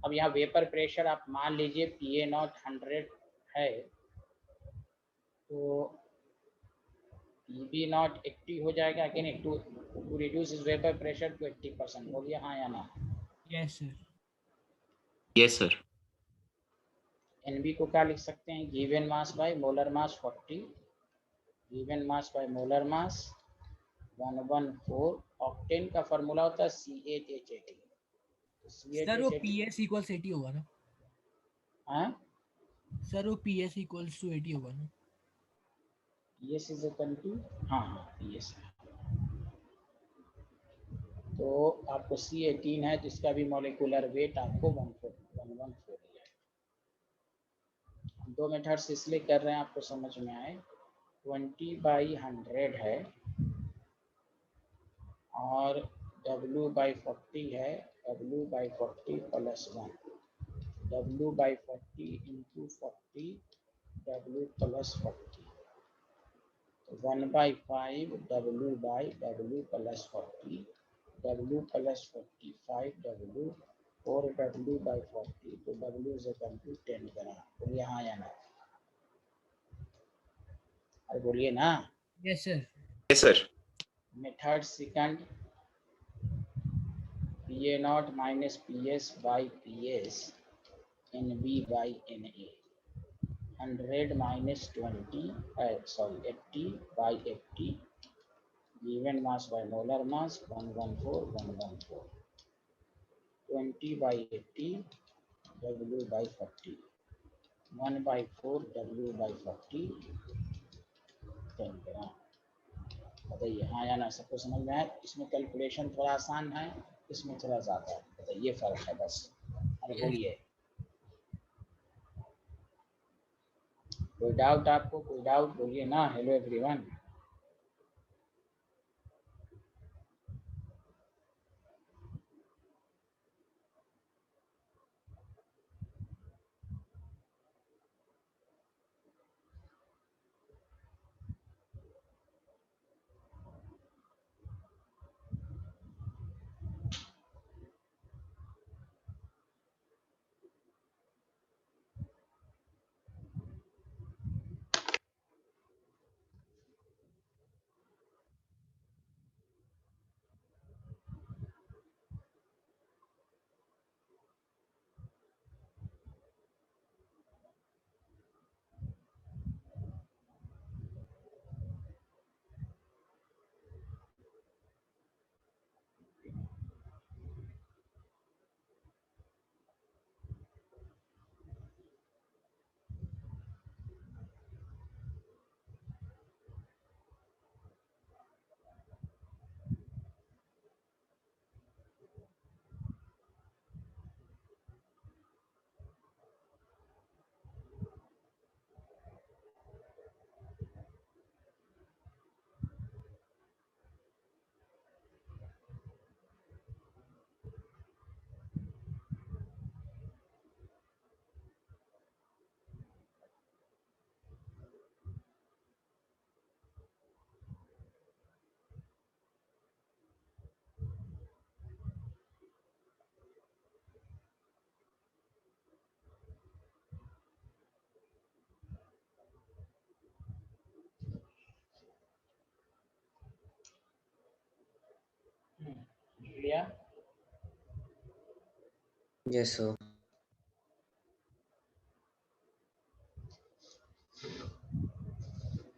[SPEAKER 3] अब यहाँ वेपर प्रेशर आप मान लीजिए पी ए नॉट 100 है तो पी बी नॉट 80 हो जाएगा कि नहीं, to reduce is vapour pressure to 80%। बोलिए हाँ या ना।
[SPEAKER 1] Yes sir
[SPEAKER 5] Yes, sir.
[SPEAKER 3] एन बी को क्या लिख सकते हैं, given mass by molar mass 40, given mass by molar mass 114। Octane का फॉर्मूला होता है C8H18।
[SPEAKER 1] सर वो PS इक्वल्स 80 होगा ना?
[SPEAKER 3] हाँ
[SPEAKER 1] सर वो PS इक्वल्स टू 80 होगा ना?
[SPEAKER 3] PS इज इक्वल टू, हाँ हाँ PS है। तो आपको C18 है तो इसका भी मॉलिक्यूलर वेट आपको 114 है। दो मेथड्स इसलिए कर रहे हैं आपको समझ में आए। 20/100 है और W/40 है, W/40 + 1, W/40 × 40 W + 40, तो 1/5 W/W + 40, W + 45 W, 4 W/40, तो W = 10 ग्राम। बोलिए हाँ या ना? अरे बोलिए ना।
[SPEAKER 1] Yes, sir.
[SPEAKER 5] Yes, sir.
[SPEAKER 3] Method second, PA0 - PS/PS NB/NA, 100 - 20 80/80, given mass by molar mass 114, 20/80 W/40, 1/4 W/40, 10 ग्राम। बताइए हाँ या ना? सबको समझ में आए? इसमें कैलकुलेशन थोड़ा आसान है, इसमें थोड़ा ज़्यादा है। बताइए फर्क है बस। अरे बोलिए, कोई डाउट आपको? कोई डाउट? बोलिए ना। Hello everyone. लिया?
[SPEAKER 2] Yes, sir.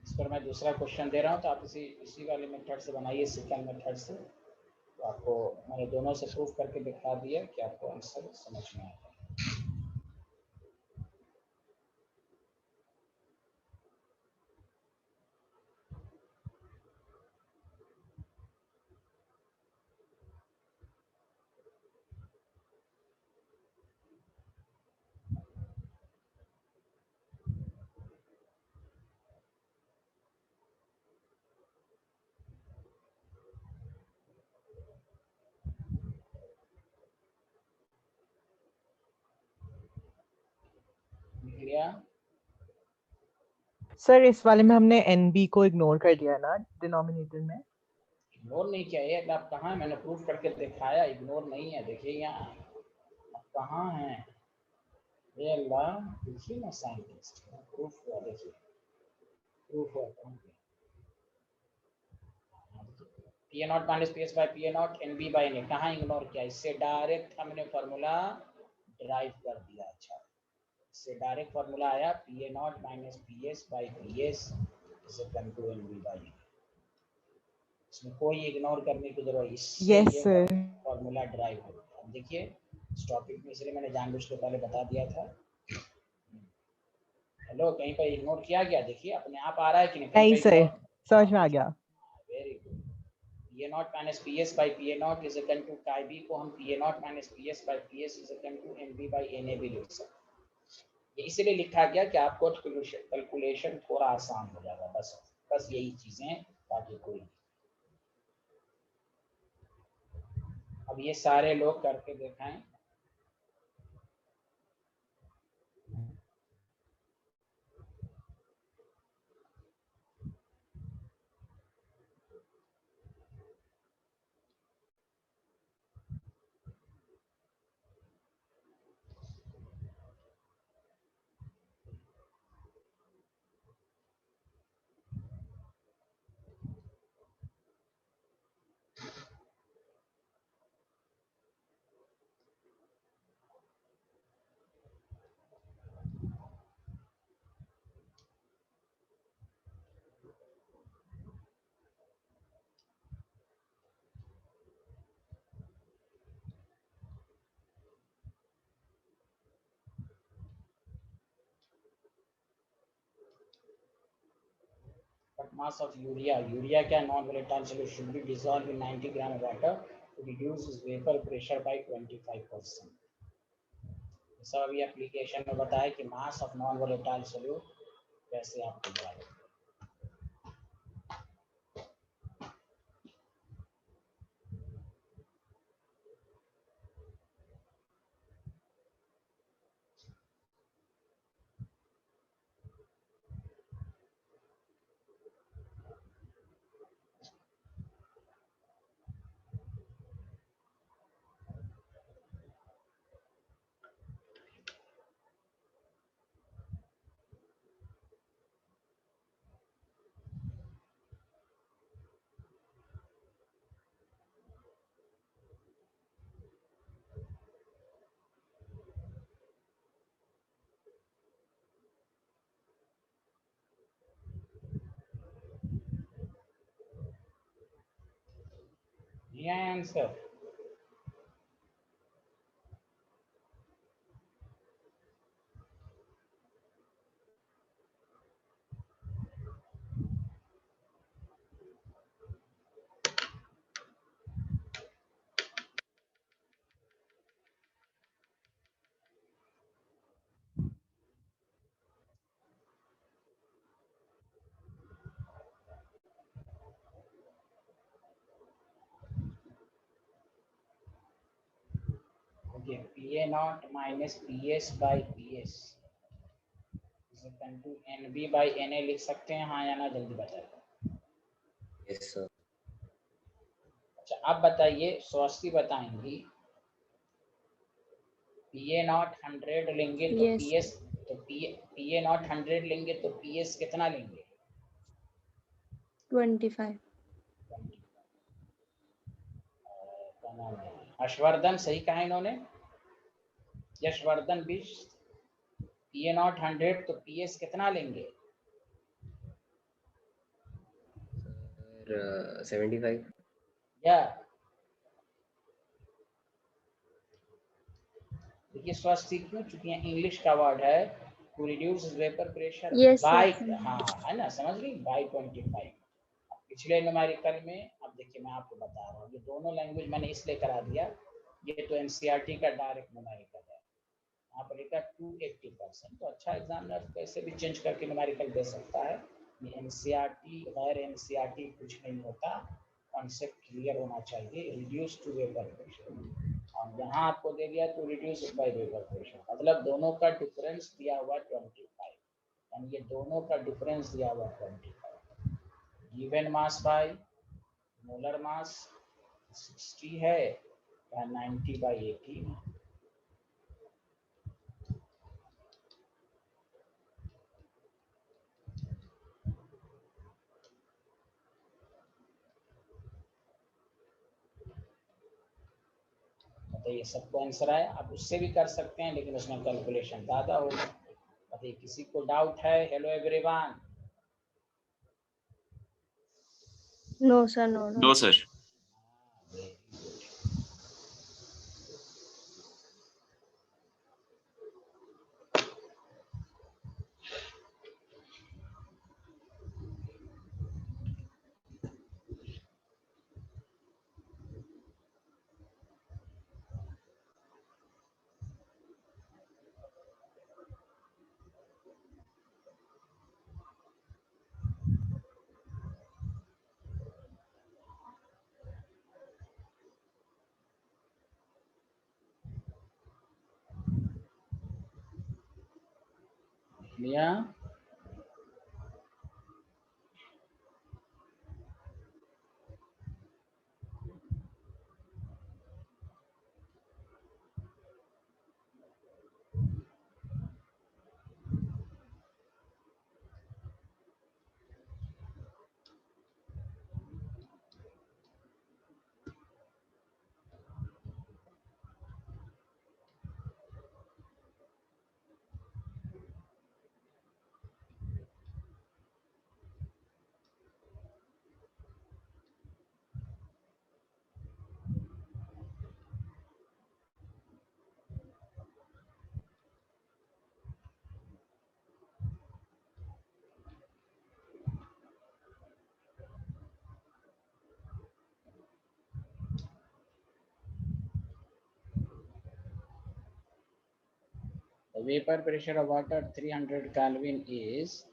[SPEAKER 3] इस पर मैं दूसरा क्वेश्चन दे रहा हूँ, तो आप इसी वाले मेथड से बनाइए, सेकंड मेथड से। तो आपको मैंने दोनों से प्रूफ करके दिखा दिया कि आपको आंसर समझ में आएगा। लिया?
[SPEAKER 6] सर इस वाले में हमने NB को इग्नोर कर दिया ना डिनोमिनेटर में।
[SPEAKER 3] इग्नोर नहीं किया है। आप कहाँ? मैंने प्रूफ करके दिखाया, इग्नोर नहीं है। देखिए यहाँ आप कहाँ हैं? ये अल्लाह, देखिए ना साइंटिस्ट, प्रूफ हुआ। देखिए प्रूफ हुआ कहाँ पे? PA0 - PS/PA0 NB/NA, कहाँ इग्नोर किया? इससे डायरेक्ट हमने फॉर्मूला ड्राइव कर दिया। अच्छा, इससे डायरेक्ट फॉर्मूला आया PA0 - PS/PS NB/NA। इसमें कोई इग्नोर करने की जरूरत है। इससे
[SPEAKER 6] यस
[SPEAKER 3] ये
[SPEAKER 6] सर।
[SPEAKER 3] फॉर्मूला ड्राइव होता है। देखिए इस टॉपिक में इसलिए मैंने जानबूझ के पहले बता दिया था। हेलो, कहीं पर इग्नोर किया गया? देखिए अपने आप आ रहा है कि नहीं?
[SPEAKER 6] नहीं
[SPEAKER 3] कहीं
[SPEAKER 6] सर,
[SPEAKER 3] पर
[SPEAKER 6] समझ में आ गया।
[SPEAKER 3] Very good. PA0 - PS/PA0 is equal to chi b को हम PA0 - PS/PS is equal to NB/NA भी लिख सकते हैं। ये इसलिए लिखा गया कि आपको कैलकुलेशन थोड़ा आसान हो जाएगा, बस यही चीजें, बाकी कोई नहीं। अब ये सारे लोग करके दिखाएं। But mass of urea क्या non-volatile solution should be dissolved in 90 gram of water to reduce its vapor pressure by 25%. सब अभी एप्लीकेशन में बताया कि mass of non volatile solute कैसे आप निकालें। ये answer PA naught minus PS by PS is equal to NB by NA लिख सकते हैं, हाँ या ना, जल्दी बताइए।
[SPEAKER 2] yes sir,
[SPEAKER 3] अच्छा अब बताइए, स्वस्ति बताएंगी PA नॉट 100 लेंगे तो
[SPEAKER 4] Yes.
[SPEAKER 3] PS तो PA नॉट 100 लेंगे तो PS कितना लेंगे?
[SPEAKER 4] 25.
[SPEAKER 3] क्या नाम है, हर्षवर्धन सही कहा इन्होंने, यशवर्धन भी PA नॉट 100 तो PS कितना लेंगे?
[SPEAKER 2] sir 75,
[SPEAKER 3] या देखिए स्वस्ति क्यों, चूंकि इंग्लिश का वर्ड है, to reduce vapour pressure
[SPEAKER 4] Yes,
[SPEAKER 3] by,
[SPEAKER 4] sir.
[SPEAKER 3] हाँ है ना, समझ गई, बाय 25। पिछले न्यूमेरिकल में, अब देखिए मैं आपको बता रहा हूँ, ये दोनों लैंग्वेज मैंने इसलिए करा दिया, ये तो एनसीईआरटी का डायरेक्ट न्यूमेरिकल है, यहाँ पर लिखा 280%, तो अच्छा एग्जामिनर कैसे भी चेंज करके न्यूमेरिकल दे सकता है। ये एनसीईआरटी गैर एनसीईआरटी कुछ नहीं होता, कॉन्सेप्ट क्लियर होना चाहिए। रिड्यूस टू वेपर प्रेशर, और यहाँ आपको दे दिया to reduce by vapour pressure, मतलब दोनों का डिफरेंस दिया हुआ 25, यानी ये दोनों का डिफरेंस दिया हुआ 25। Given mass by molar mass 60 है या 90 by 18। तो ये सबको आंसर आया, आप उससे भी कर सकते हैं लेकिन उसमें कैलकुलेशन ज़्यादा होगा। बताइए किसी को डाउट है? Hello everyone.
[SPEAKER 4] No, sir. No.
[SPEAKER 5] No, sir.
[SPEAKER 3] लिया? The vapor pressure of water at 300 Kelvin is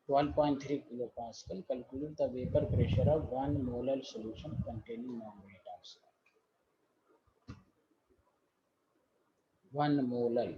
[SPEAKER 3] 12.3 kilopascal. Calculate the vapor pressure of 1 molar solution containing non-volatile solid. 1 molar.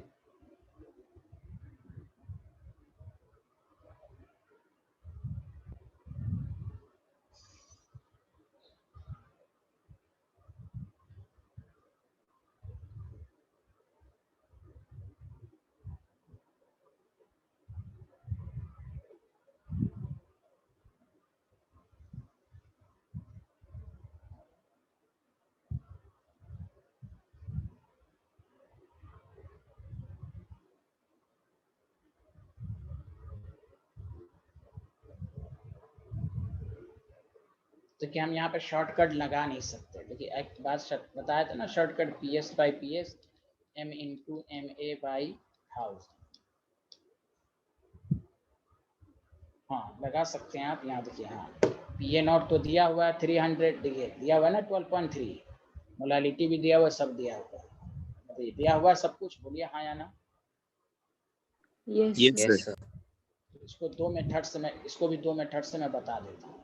[SPEAKER 3] तो क्या हम यहाँ पे शॉर्टकट लगा नहीं सकते? देखिए एक बात बताया था ना, shortcut PS by PS M into MA by 1000। हाँ लगा सकते हैं आप। यहाँ देखिए, हाँ PA नॉट तो दिया हुआ है 300, देखिए दिया हुआ है ना 12.3, मोलालिटी भी दिया हुआ, सब दिया हुआ है, दिया हुआ सब कुछ। बोलिए हाँ या ना?
[SPEAKER 4] Yes.
[SPEAKER 5] Yes,
[SPEAKER 2] Yes,
[SPEAKER 5] sir.
[SPEAKER 2] sir.
[SPEAKER 3] इसको 2 मेथड से मैं, इसको भी 2 मेथड से मैं बता देता हूँ।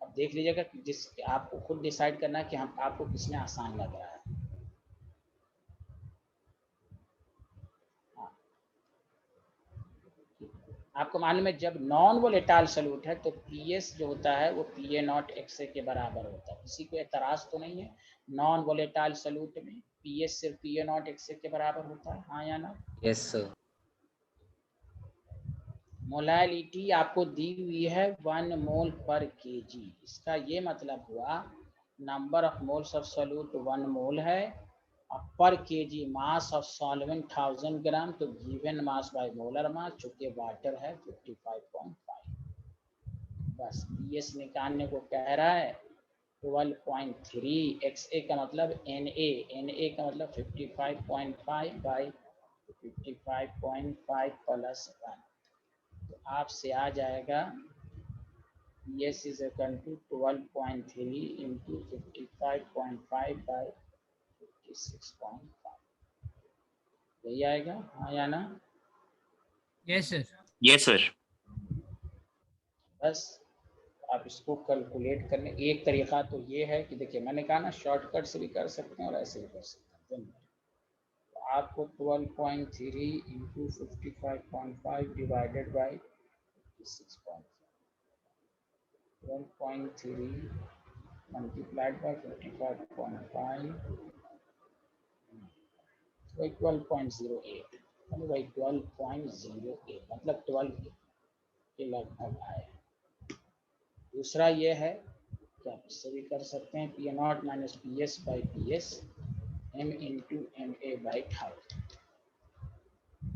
[SPEAKER 3] अब देख लीजिएगा कि जिस आपको खुद डिसाइड करना है कि हम आपको किसमें आसान लग रहा है। हाँ। आपको मालूम है जब नॉन वोलेटाइल सॉल्यूट है तो PS जो होता है वो PA नॉट XA के बराबर होता है। किसी को एतराज तो नहीं है? नॉन वोलेटाइल सॉल्यूट में PS सिर्फ PA नॉट XA के बराबर होता है, हाँ या ना?
[SPEAKER 2] Yes, sir.
[SPEAKER 3] मोलालिटी आपको दी हुई है 1 मोल पर kg। इसका ये मतलब हुआ number of moles of solute 1 मोल है और पर kg मास ऑफ सॉल्वेंट 1000 ग्राम, तो given mass by molar mass, चूंकि वाटर है 55.5। बस PS निकालने को कह रहा है 12.3, XA का मतलब NA का मतलब 55.5 बाई 55.5 प्लस 1, तो आपसे आ जाएगा PS is equal to 12.3 into 55.5 by 56.5, यही आएगा, हाँ या ना?
[SPEAKER 1] Yes sir.
[SPEAKER 5] Yes, sir.
[SPEAKER 3] बस आप इसको कैलकुलेट करने, एक तरीका तो ये है कि देखिए मैंने कहा ना शॉर्टकट से भी कर सकते हैं और ऐसे भी कर सकते हैं। तो आपको 12.3 into 55.5 divided by 56.5, 12.3 multiplied by 55.5 वही 12.08, वही 12.08 मतलब 12 के लगभग आए। दूसरा ये है कि आप इससे भी कर सकते हैं PA not minus PS by PS M into MA by 1000।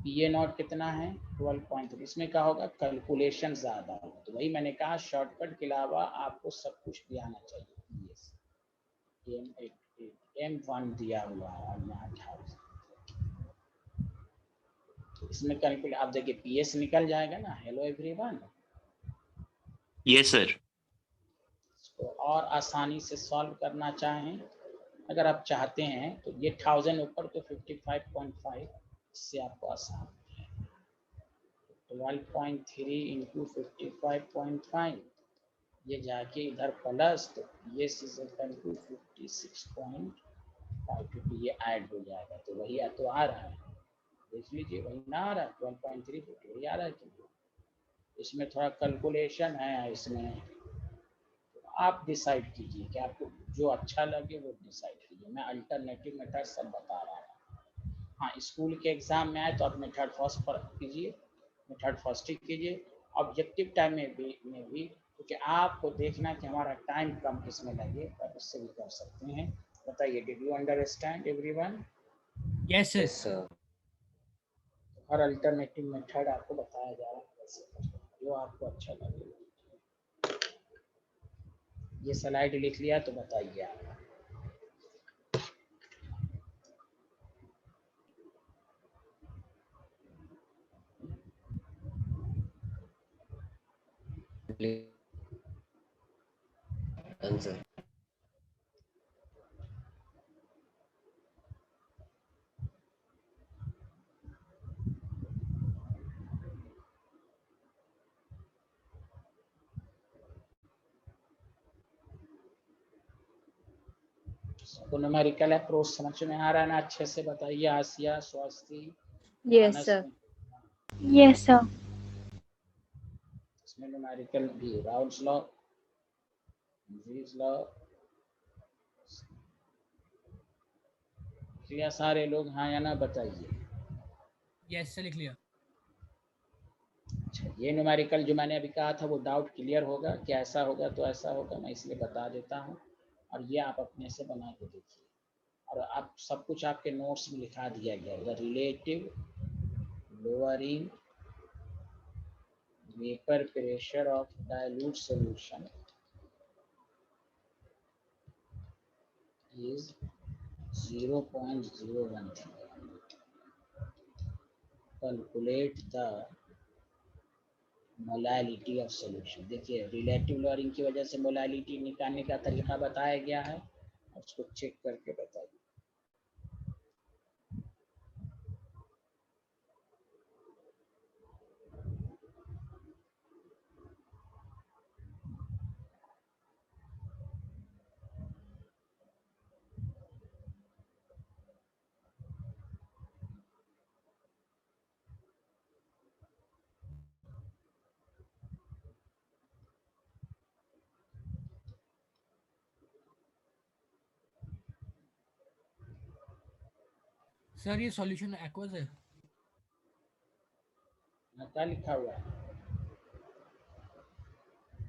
[SPEAKER 3] PA not कितना है 12.3, इसमें क्या होगा कैलकुलेशन ज़्यादा होगा, तो वही मैंने कहा शॉर्टकट के अलावा आपको सब कुछ भी आना चाहिए। PS M1 दिया हुआ है और यहाँ 1000, इसमें कैलकुलेट आप देखिए PS निकल जाएगा ना। Hello everyone,
[SPEAKER 5] Yes, sir.
[SPEAKER 3] इसको और आसानी से सॉल्व करना चाहें अगर आप चाहते हैं तो ये 1000 ऊपर तो 55.5, इससे आपको आसान है। 12.3 इंटू 55.5, ये जाके इधर प्लस, तो ये इज इक्वल टू 56.5 क्योंकि ये ऐड हो जाएगा तो वही तो आ रहा है, देख लीजिए वही ना आ रहा है 12.3 वही आ रहा है। इसमें थोड़ा कैलकुलेशन है इसमें, तो आप डिसाइड कीजिए कि आपको जो अच्छा लगे वो डिसाइड कीजिए। मैं अल्टरनेटिव मेथड सब बता रहा हूँ। हाँ, स्कूल के एग्जाम में आए तो आप मेथड फर्स्ट पर कीजिए, मेथड फर्स्ट ही कीजिए। ऑब्जेक्टिव टाइम में भी क्योंकि आपको देखना कि हमारा टाइम कम किसमें लगे, आप उससे भी कर सकते हैं। बताइए, did you understand everyone?
[SPEAKER 1] Yes sir.
[SPEAKER 2] Yes, sir.
[SPEAKER 3] Her alternative method आपको बताया जा रहा है कैसे करना, जो आपको अच्छा लगे। ये स्लाइड लिख लिया तो बताइए आप।
[SPEAKER 2] Answer.
[SPEAKER 3] सबको न्यूमेरिकल अप्रोच समझ में आ रहा है ना? अच्छे से बताइए। आसिया, स्वास्थी,
[SPEAKER 4] Yes,
[SPEAKER 3] मानस
[SPEAKER 4] sir.
[SPEAKER 3] में
[SPEAKER 7] Yes, sir.
[SPEAKER 3] इसमें न्यूमेरिकल भी, राउल्स लॉ, जीज लॉ, क्या सारे लोग हाँ या ना बताइए।
[SPEAKER 1] यस सर लिख लिया।
[SPEAKER 3] अच्छा, ये न्यूमेरिकल जो मैंने अभी कहा था वो डाउट क्लियर होगा कि ऐसा होगा तो ऐसा होगा, मैं इसलिए बता देता हूँ। और ये आप अपने से बना के देखिए, और आप सब कुछ आपके नोट्स में लिखा दिया गया है। The relative lowering vapour pressure of dilute solution is 0.013. Calculate the molality of solution. देखिए, रिलेटिव लोअरिंग की वजह से मोलैलिटी निकालने का तरीका बताया गया है, उसको चेक करके बताइए।
[SPEAKER 1] सर ये सॉल्यूशन एक्वस है।
[SPEAKER 3] क्या लिखा हुआ है?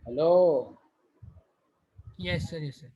[SPEAKER 3] Hello,
[SPEAKER 1] yes sir yes sir.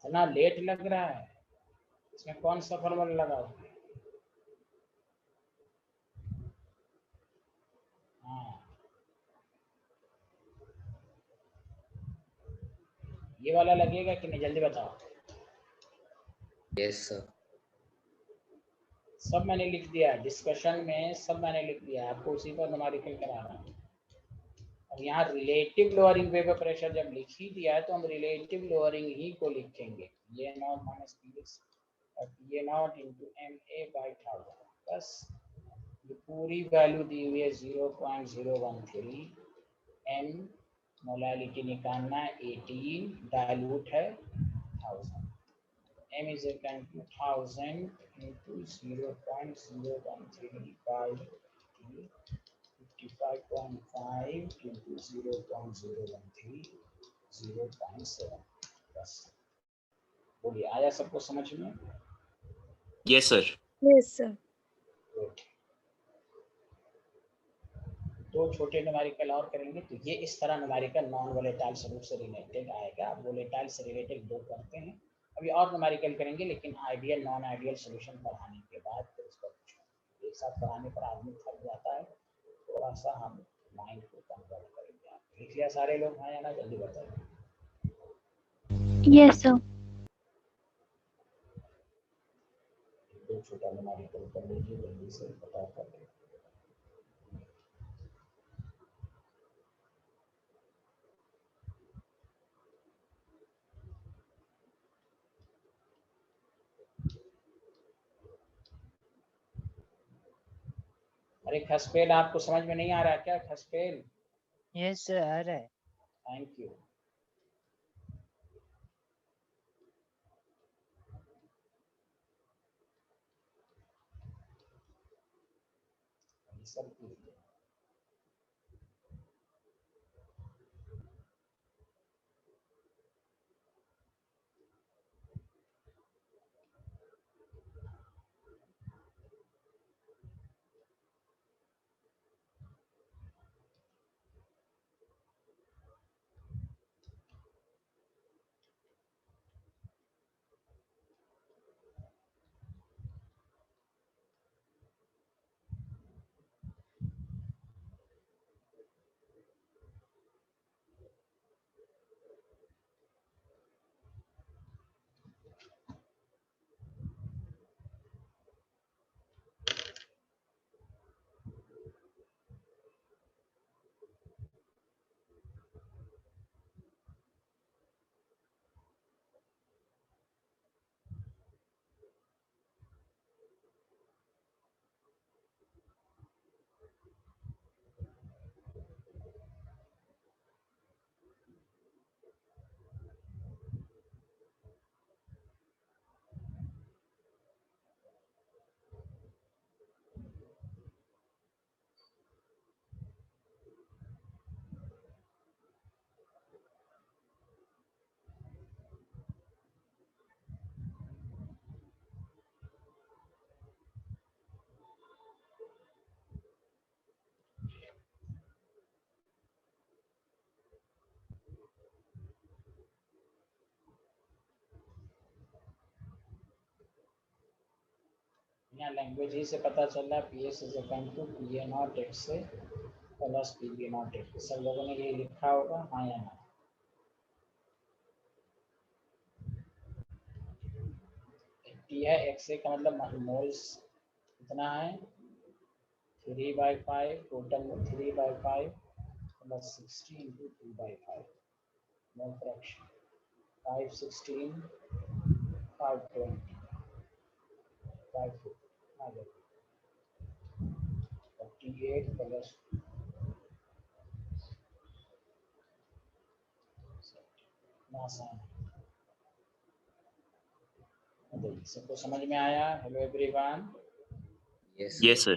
[SPEAKER 1] इतना लेट लग रहा है, इसमें कौन सा फॉर्मूला लगा हुआ है? हाँ, ये वाला लगेगा कि नहीं, जल्दी बताओ।
[SPEAKER 2] Yes, sir.
[SPEAKER 3] सब मैंने लिख दिया है, डिस्कशन में सब मैंने लिख दिया है, आपको उसी पर न्यूमेरिकल कराना है। और यहाँ रिलेटिव लोअरिंग वेपर प्रेशर जब लिख ही दिया है तो हम रिलेटिव लोअरिंग ही को लिखेंगे, ये नॉट माइनस पीएस और ये naught into M A by 1000। बस ये पूरी वैल्यू दी हुई है 0.013। एम मोलैलिटी निकालना है 18, डाइल्यूट है 1000। M is equal to 1000 into 0.013 by 55.5 into 0.013 0.7। बस बोलिए, आया सबको समझ में?
[SPEAKER 5] Yes, sir.
[SPEAKER 7] Yes, sir.
[SPEAKER 3] Good. दो छोटे न्यूमेरिकल और करेंगे तो ये इस तरह न्यूमेरिकल नॉन वोलेटाइल स्वरूप से रिलेटेड आएगा। वोलेटाइल से रिलेटेड दो करते हैं, अभी और न्यूमेरिकल करेंगे लेकिन आइडियल नॉन आइडियल सॉल्यूशन पढ़ाने के बाद फिर उसको एक साथ पढ़ाने पर आदमी थक जाता है, थोड़ा सा हम माइंड को कंट्रोल करेंगे। आप लिख लिया सारे लोग? हाँ या ना, जल्दी बताइए।
[SPEAKER 7] Yes, sir.
[SPEAKER 3] दो छोटा न्यूमेरिकल कर लीजिए जल्दी से, पता कर लीजिए। अरे खसपेल आपको समझ में नहीं आ रहा है क्या? खसपेल?
[SPEAKER 8] यस सर, आ रहा है।
[SPEAKER 3] Thank you. सब कीजिए। यहाँ लैंग्वेज ही से पता चल रहा है P S is equal to P A not X से plus P B not X. सब लोगों ने ये लिखा होगा, हाँ या ना? टी है एक्स ए का मतलब मोल्स कितना है? 3/5, total 3/5 plus 60 into 2/5 mole fraction 516 520 48 plus सबको समझ में आया? Hello everyone.
[SPEAKER 2] Yes,
[SPEAKER 5] Yes, sir.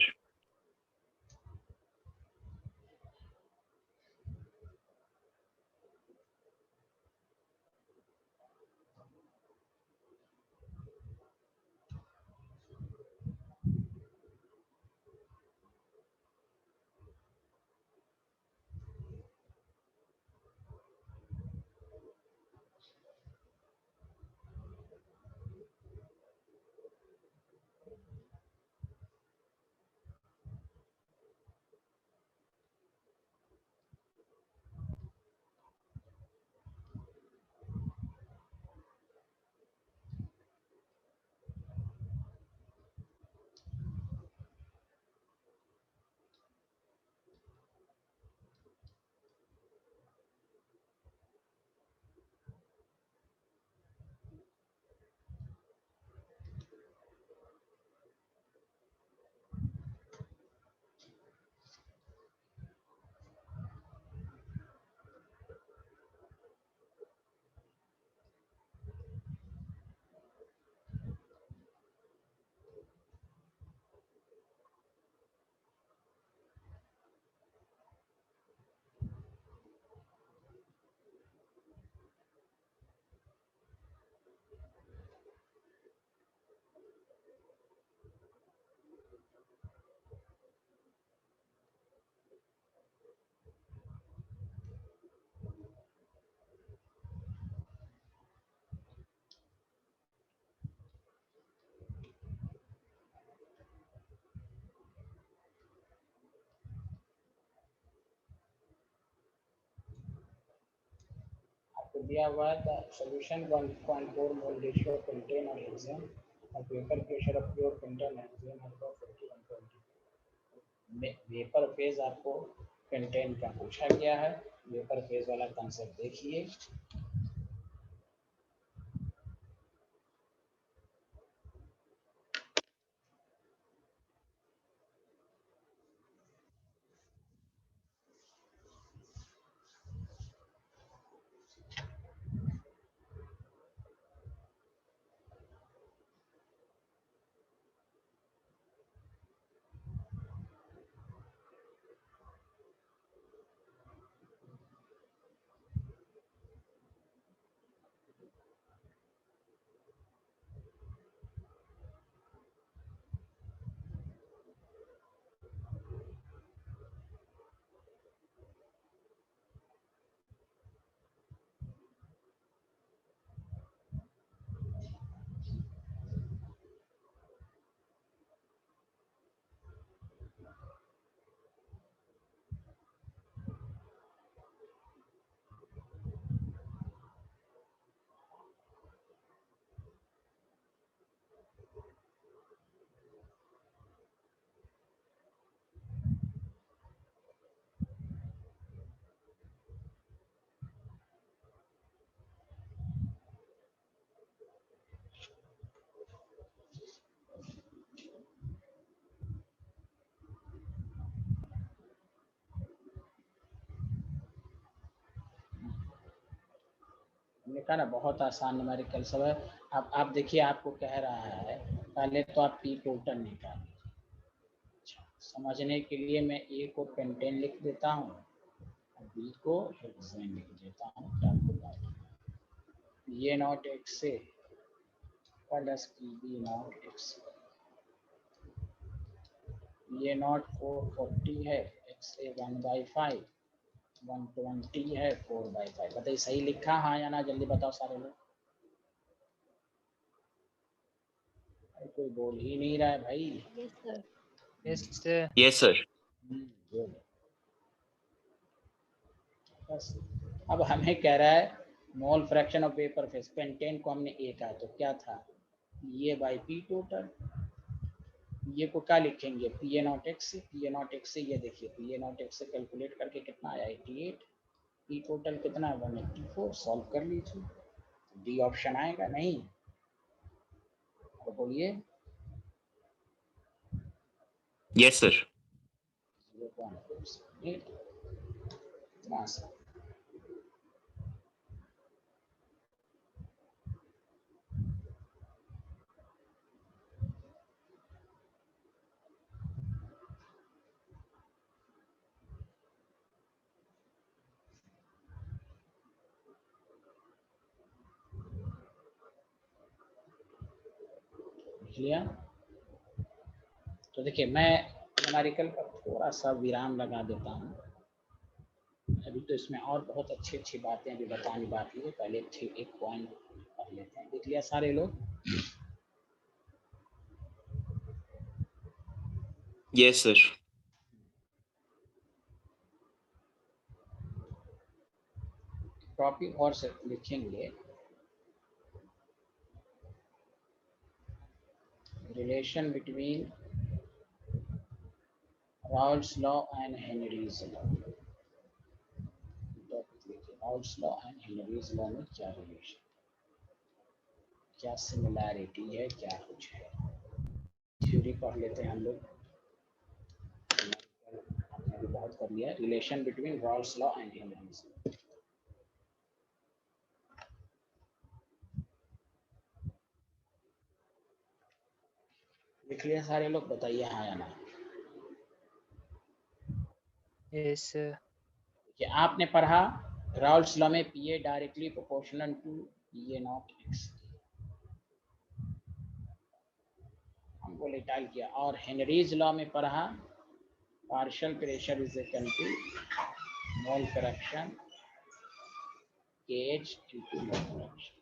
[SPEAKER 3] आपको दिया हुआ है the solution 1.4 mole ratio contain और हेक्सेन और vapour pressure of pure contain hexane है 4120। वेपर फेज आपको कंटेन का पूछा गया है, वेपर फेज वाला कंसेप्ट देखिए। हमने कहा ना बहुत आसान न्यूमेरिकल सब है। अब आप देखिए, आपको कह रहा है पहले तो आप पी टोटल निकालिए। अच्छा, समझने के लिए मैं ए को पेंटेन लिख देता हूँ और बी को हेक्सेन लिख देता हूँ। P A not X A plus P B not X. P A naught 440 है, एक्स ए 1/5, 120 है 4/5। बताइए सही लिखा हाँ या ना, जल्दी बताओ सारे लोग। अरे कोई बोल ही नहीं रहा है भाई।
[SPEAKER 4] Yes, sir.
[SPEAKER 8] Yes, sir.
[SPEAKER 5] Yes, sir.
[SPEAKER 3] Good. बस अब हमें कह रहा है mole fraction of vapour phase, pentane को हमने ए कहा तो क्या था, ये बाई पी टोटल। ये को क्या लिखेंगे, पी ए नॉट एक्स से, पी ए नॉट एक्स से ये देखिए पी ए नॉट एक्स से कैलकुलेट करके कितना आया 88, पी टोटल कितना है 184। सॉल्व कर लीजिए, डी ऑप्शन आएगा नहीं तो बोलिए।
[SPEAKER 5] Yes, sir.
[SPEAKER 3] 0.48 इतना सा। लिया तो देखिए मैं न्यूमेरिकल पर थोड़ा सा विराम लगा देता हूँ। अभी तो इसमें और बहुत अच्छी अच्छी बातें अभी बतानी बाकी है, पहले एक पॉइंट कर लेते हैं। देख लिया सारे लोग?
[SPEAKER 5] Yes, sir.
[SPEAKER 3] टॉपिक और से लिखेंगे relation between Raoult's law and Henry's law. Raoult's law and Henrys law में क्या रिलेशन, क्या सिमिलैरिटी है, क्या कुछ है। थ्योरी पढ़ लेते हैं हम लोग, हमने भी बहुत कर लिया। Relation between Raoult's law and Henry's law. लिख लिया सारे लोग, बताइए हाँ या ना।
[SPEAKER 8] Yes, sir.
[SPEAKER 3] कि आपने पढ़ा राउल्स लॉ में P A directly proportional to P A not X, हमको लिटाल किया। और हेनरीज लॉ में पढ़ा partial pressure is equal to mole fraction केज इनटू मोल फ्रैक्शन।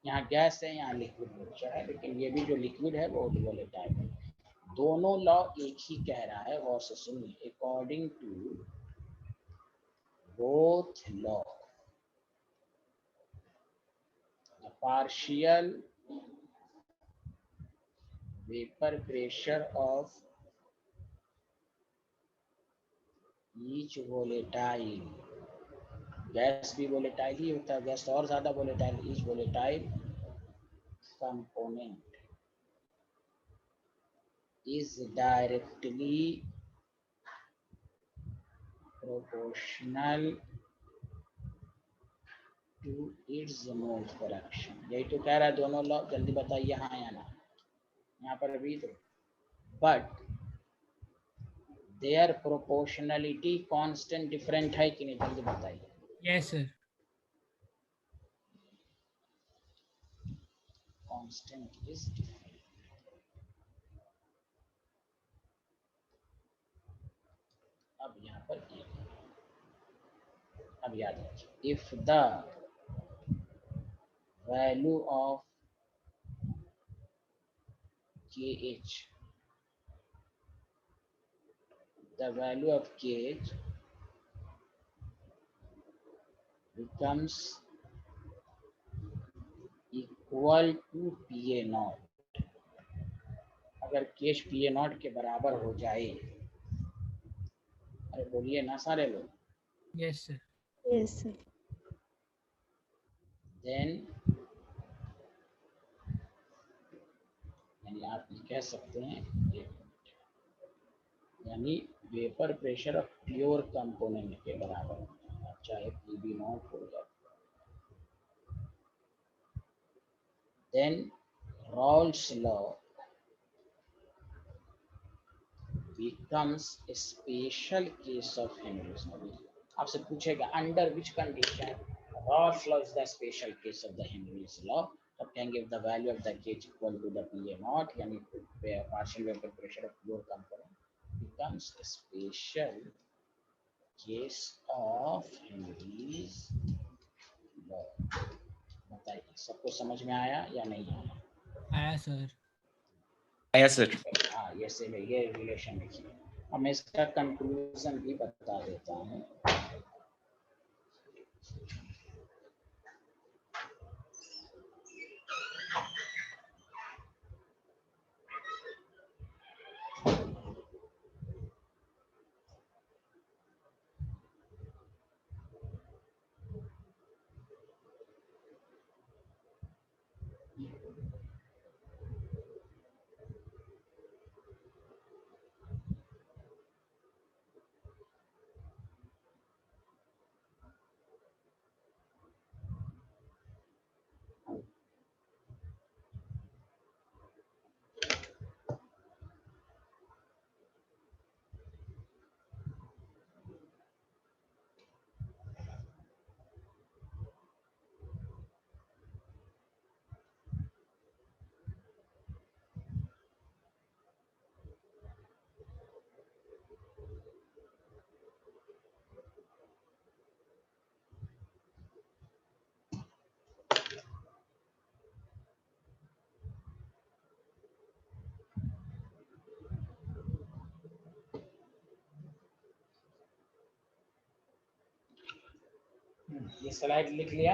[SPEAKER 3] यहाँ गैस है, यहाँ लिक्विड मिक्सचर है, लेकिन ये भी जो लिक्विड है वो वोलेटाइल है। दोनों लॉ एक ही कह रहा है, और से सुनिए। According to both law partial vapor pressure of each volatile, gas भी volatile ही होता है, गैस और ज्यादा volatile, each volatile component is directly proportional to its mole fraction. यही तो कह रहा है दोनों लॉ, जल्दी बताइए हाँ या ना, यहाँ पर अभी तो but their proportionality constant different है कि नहीं, जल्दी बताइए.
[SPEAKER 1] Yes, sir.
[SPEAKER 3] Constant is different. अब यहाँ पर अब याद रखिए, if the value of KH, the value of KH becomes equal to PA naught, अगर KH PA naught के बराबर हो जाए, अरे बोलिए ना सारे लोग,
[SPEAKER 1] Yes, sir.
[SPEAKER 4] Yes, sir.
[SPEAKER 3] then यानी आप ये कह सकते हैं, यानी vapour pressure of pure component के बराबर, चाहे PB नॉट हो जाए. Then Raoult's law becomes a special case of Henry's law. आपसे पूछेगा under which condition Raoult's law is the special case of the Henry's law. तो कहेंगे if the value of the KH equal to the PA naught, यानी partial vapor pressure of pure component becomes a special case of Henry's law. बताइए सबको समझ में आया या नहीं आया?
[SPEAKER 1] आया सर.
[SPEAKER 5] आया सर.
[SPEAKER 3] हाँ, ये से ये रिलेशन लिखिए. अब मैं इसका कंक्लूजन भी बता देता हूँ. ये स्लाइड लिख लिया?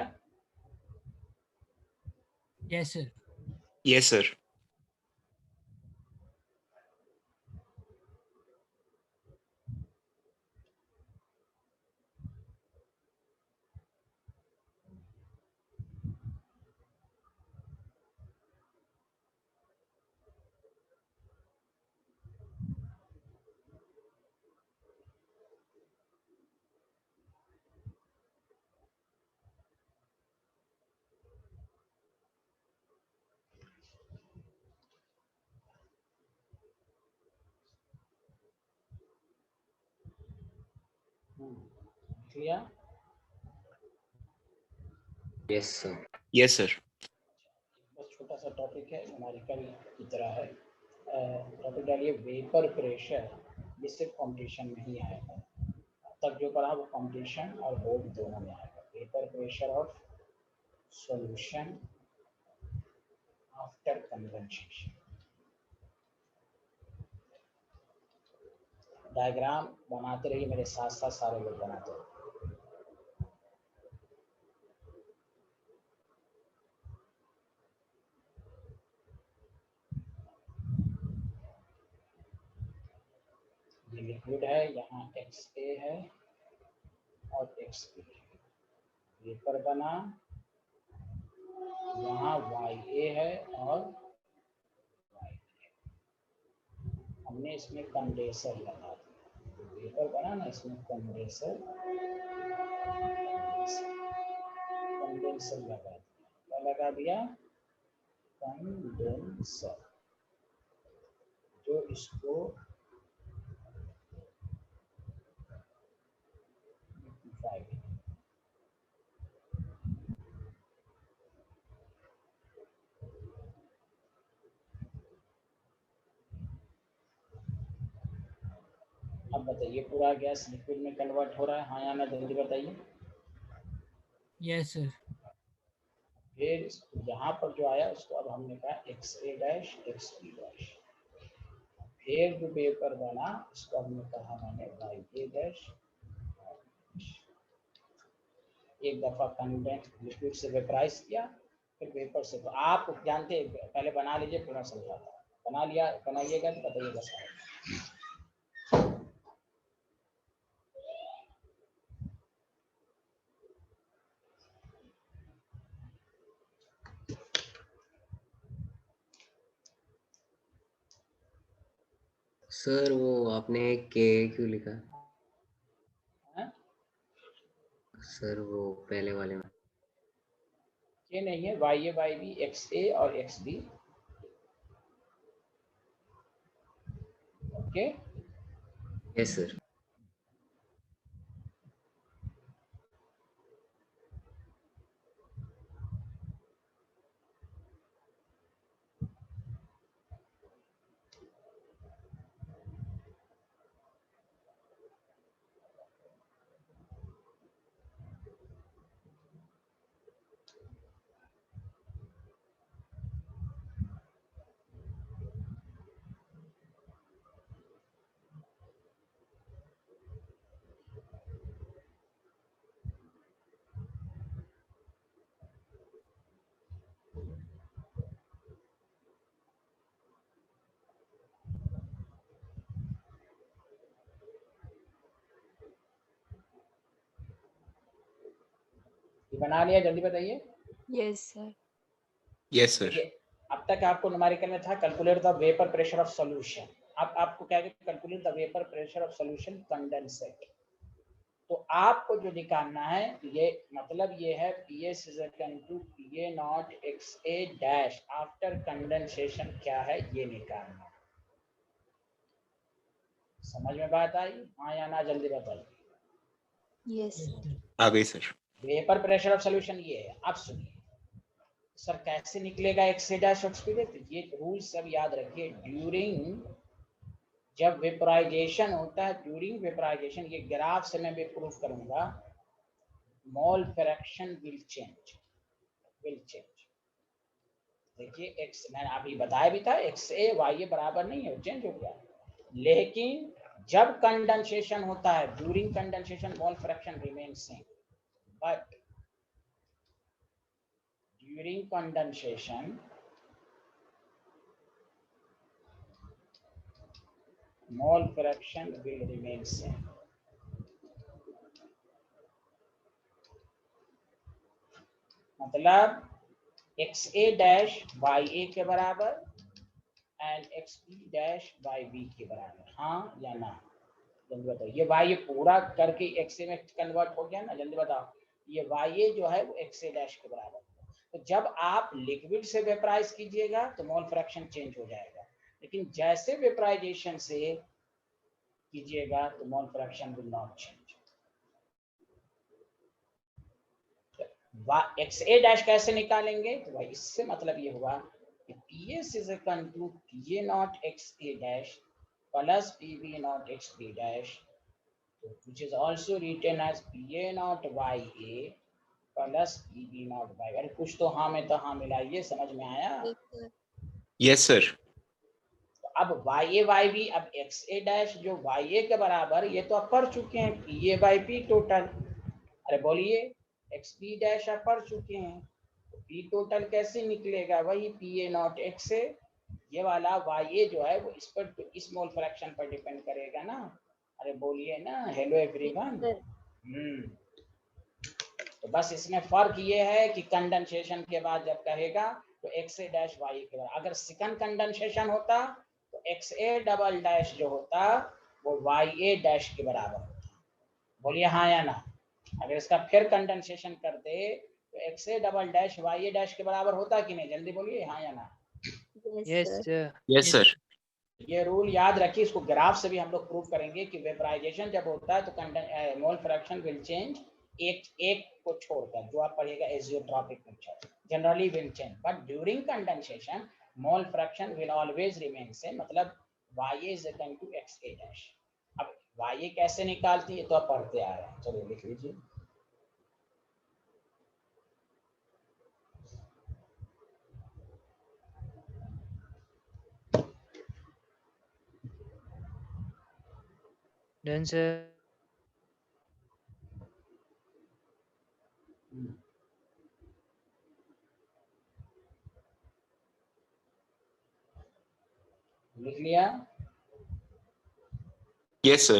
[SPEAKER 1] Yes, sir.
[SPEAKER 5] Yes, sir.
[SPEAKER 3] लिया?
[SPEAKER 2] Yes, sir.
[SPEAKER 5] Yes, sir.
[SPEAKER 3] बस छोटा सा टॉपिक है, न्यूमेरिकल की तरह है. टॉपिक डालिए वेपर प्रेशर, ये सिर्फ कॉम्पिटिशन में ही आएगा. अब तक जो पढ़ा वो कॉम्पिटिशन और बोर्ड दोनों में आएगा. Vapour pressure of solution after condensation. Diagram बनाते रहिए मेरे साथ साथ, सारे लोग बनाते रहिए. ये लिक्विड है, यहाँ XA है और XB वेपर बना, यहाँ YA है और YB है। हमने इसमें कंडेंसर लगा दिया, वेपर बना ना, इसमें कंडेंसर लगा दिया। क्या लगा दिया? कंडेंसर, जो इसको अब बताइए, पूरा गैस लिक्विड में कन्वर्ट हो रहा है, हाँ या ना, जल्दी बताइए।
[SPEAKER 1] Yes sir.
[SPEAKER 3] फिर यहाँ पर जो आया उसको अब हमने कहा XA डैश XB डैश, फिर जो वेपर बना उसको हमने कहा मैंने YA डैश। एक दफा कंडेंस लिक्विड से वेपराइज किया, फिर वेपर से, तो आप जानते हैं, पहले बना लीजिए, पूरा समझाता है। बना लिया, बनाइएगा तो बताइएगा सर।
[SPEAKER 2] सर वो आपने के क्यों लिखा? सर वो पहले वाले में
[SPEAKER 3] ये नहीं है, YA YB XA और XB। Okay,
[SPEAKER 2] yes sir.
[SPEAKER 3] बना लिया, जल्दी बताइए।
[SPEAKER 4] Yes, sir.
[SPEAKER 5] Yes, sir.
[SPEAKER 3] अब तक आपको न्यूमेरिकल में था calculate the vapour pressure of solution, अब आपको क्या calculate the vapour pressure of solution condensate. तो आपको जो निकालना है, ये मतलब ये है PS is equal to PA naught XA dash after condensation, क्या है ये निकालना। समझ में बात आई, हाँ या ना, जल्दी बताइए।
[SPEAKER 4] Yes, sir.
[SPEAKER 5] आ गई sir.
[SPEAKER 3] Vapour pressure of solution ये है। अब सुनिए सर, कैसे निकलेगा XA डैश XB डैश, तो ये रूल सब याद रखिए। ड्यूरिंग जब वेपराइजेशन होता है, ड्यूरिंग वेपराइजेशन, ये ग्राफ से मैं भी प्रूफ करूंगा, मोल फ्रैक्शन विल चेंज। देखिए एक्स, मैंने अभी बताया भी था, XA YA बराबर नहीं है, चेंज हो गया। लेकिन जब कंडेंसेशन होता है, during condensation mole fraction remain same, but during condensation mole fraction will remain same. मतलब XA डैश YA के बराबर एंड XB डैश YB के बराबर, हाँ या ना, जल्दी बताओ। ये YA पूरा करके XA में कन्वर्ट हो गया ना, जल्दी बताओ। ये YA जो है वो XA डैश के बराबर। तो जब आप लिक्विड से वेपराइज कीजिएगा तो मोल फ्रैक्शन चेंज हो जाएगा, लेकिन जैसे वेपराइजेशन से कीजिएगा तो mole fraction will not change. XA dash कैसे निकालेंगे, तो भाई इससे मतलब ये हुआ कि PS is equal to PA naught XA dash plus PB naught XB dash, which is also written as PA naught YA plus PB naught YB। अरे कुछ तो हाँ में तो हाँ मिलाइए, समझ में आया?
[SPEAKER 5] Yes, sir.
[SPEAKER 3] तो अब YA YB, अब XA डैश जो YA के बराबर, ये तो आप पढ़ चुके हैं, PA बाई P टोटल। अरे बोलिए, XB डैश आप पढ़ चुके हैं, तो P टोटल कैसे निकलेगा, वही PA नॉट XA। ये वाला YA जो है वो इस पर, इस मोल फ्रैक्शन पर डिपेंड करेगा ना, अरे बोलिए ना, हेलो एवरीवन। तो बस इसमें फर्क ये है कि कंडेंसेशन के बाद जब कहेगा तो एक्स ए डैश वाई के बराबर, अगर सेकंड कंडेंसेशन होता तो एक्स ए डबल डैश जो होता वो वाई ए डैश के बराबर होता। बोलिए हाँ या ना। अगर इसका फिर कंडेंसेशन करते तो X A double dash Y A dash के बराबर होता कि नहीं, जल्दी बोलिए हाँ या ना।
[SPEAKER 8] Yes, sir.
[SPEAKER 5] Yes, sir.
[SPEAKER 3] ये रूल याद रखिए, इसको ग्राफ से भी हम लोग प्रूव करेंगे कि वेपराइजेशन जब होता है तो मोल फ्रैक्शन विल चेंज, एक को छोड़कर जो आप पढ़िएगा azeotropic mixture generally will change, but during condensation mole fraction will always remain same, मतलब YA is equal to XA dash. अब YA कैसे निकालती है तो आप पढ़ते आ रहे हैं, चलिए लिख लीजिए।
[SPEAKER 8] Done, sir.
[SPEAKER 3] लिख लिया।
[SPEAKER 5] Yes, sir.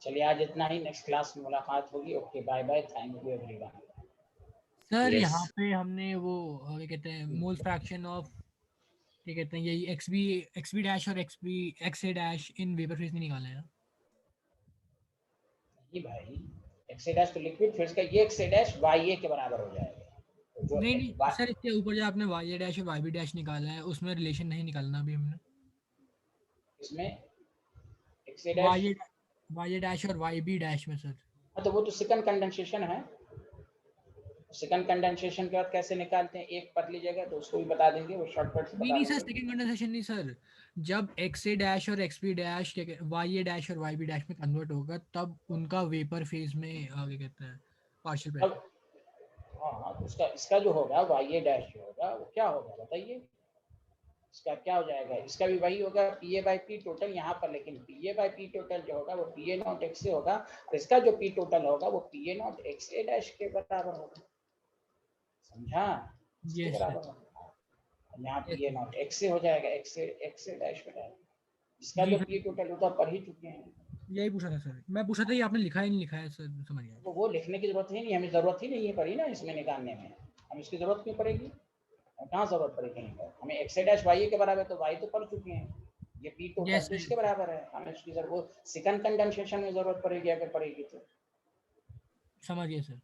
[SPEAKER 3] चलिए आज इतना ही, नेक्स्ट क्लास में मुलाकात होगी। Okay bye bye, thank you everyone.
[SPEAKER 1] Sir
[SPEAKER 5] Yes.
[SPEAKER 1] यहाँ पे हमने वो क्या कहते हैं मोल फ्रैक्शन ऑफ क्या कहते हैं यही एक्सबी डैश और एक्सए डैश इन वेपर फेज में निकाला है।
[SPEAKER 3] ये भाई एक्स डैश तो लिक्विड, फिर इसका ये एक्स डैश वाई ए के बराबर हो जाएगा। तो जो
[SPEAKER 1] नहीं सर, इसके ऊपर जो आपने वाई डैश और वाई बी डैश निकाला है उसमें रिलेशन नहीं निकालना अभी हमने।
[SPEAKER 3] इसमें एक्स डैश
[SPEAKER 1] वाई डैश और वाई बी डैश में सर।
[SPEAKER 3] हाँ तो वो तो सेकंड कंडेंसेशन है। सेकंड कंडेंसेशन के बाद कैसे निकालते हैं एक पढ़ लीजिएगा तो उसको भी बता देंगे, वो शॉर्टकट से बता
[SPEAKER 1] नहीं सर,
[SPEAKER 3] देंगे।
[SPEAKER 1] सेकंड कंडेंसेशन नहीं सर, जब एक्सए डैश और एक्सबी डैश वाई डैश और वाई बी डैश में कन्वर्ट होगा तब उनका वेपर फेज में क्या कहते हैं पार्शियल प्रेशर।
[SPEAKER 3] अब हाँ तो इसका जो होगा वाई डैश जो होगा वो क्या होगा बताइए, इसका क्या हो जाएगा, इसका भी वही होगा PA बाई पी टोटल यहाँ पर, लेकिन PA बाई पी टोटल जो होगा वो PA नॉट XA होगा, और इसका जो P टोटल होगा वो PA नॉट XA डैश के बराबर होगा। समझा? इसके बराबर होगा। यहाँ PA नॉट XA हो जाएगा, XA डैश हो जाएगा। इसका जो P टोटल होता पढ़ ही चुके हैं।
[SPEAKER 1] यही पूछा था सर, मैं पूछा था ये आपने लिखा ही नहीं लिखा है सर, समझ गया।
[SPEAKER 3] तो वो लिखने की जरूरत ही नहीं, हमें जरूरत ही नहीं है पड़ी ना इसमें निकालने में, हम इसकी जरूरत क्यों पड़ेगी, कहाँ जरूरत पड़ेगी पर? हमें एक्स डैश वाई के बराबर तो वाई तो पढ़ चुके हैं, ये पी टोटल तो इसके बराबर है, हमें इसकी जरूरत सेकंड कंडेंसेशन में जरूरत पड़ेगी अगर पड़ेगी तो।
[SPEAKER 1] समझ गया सर।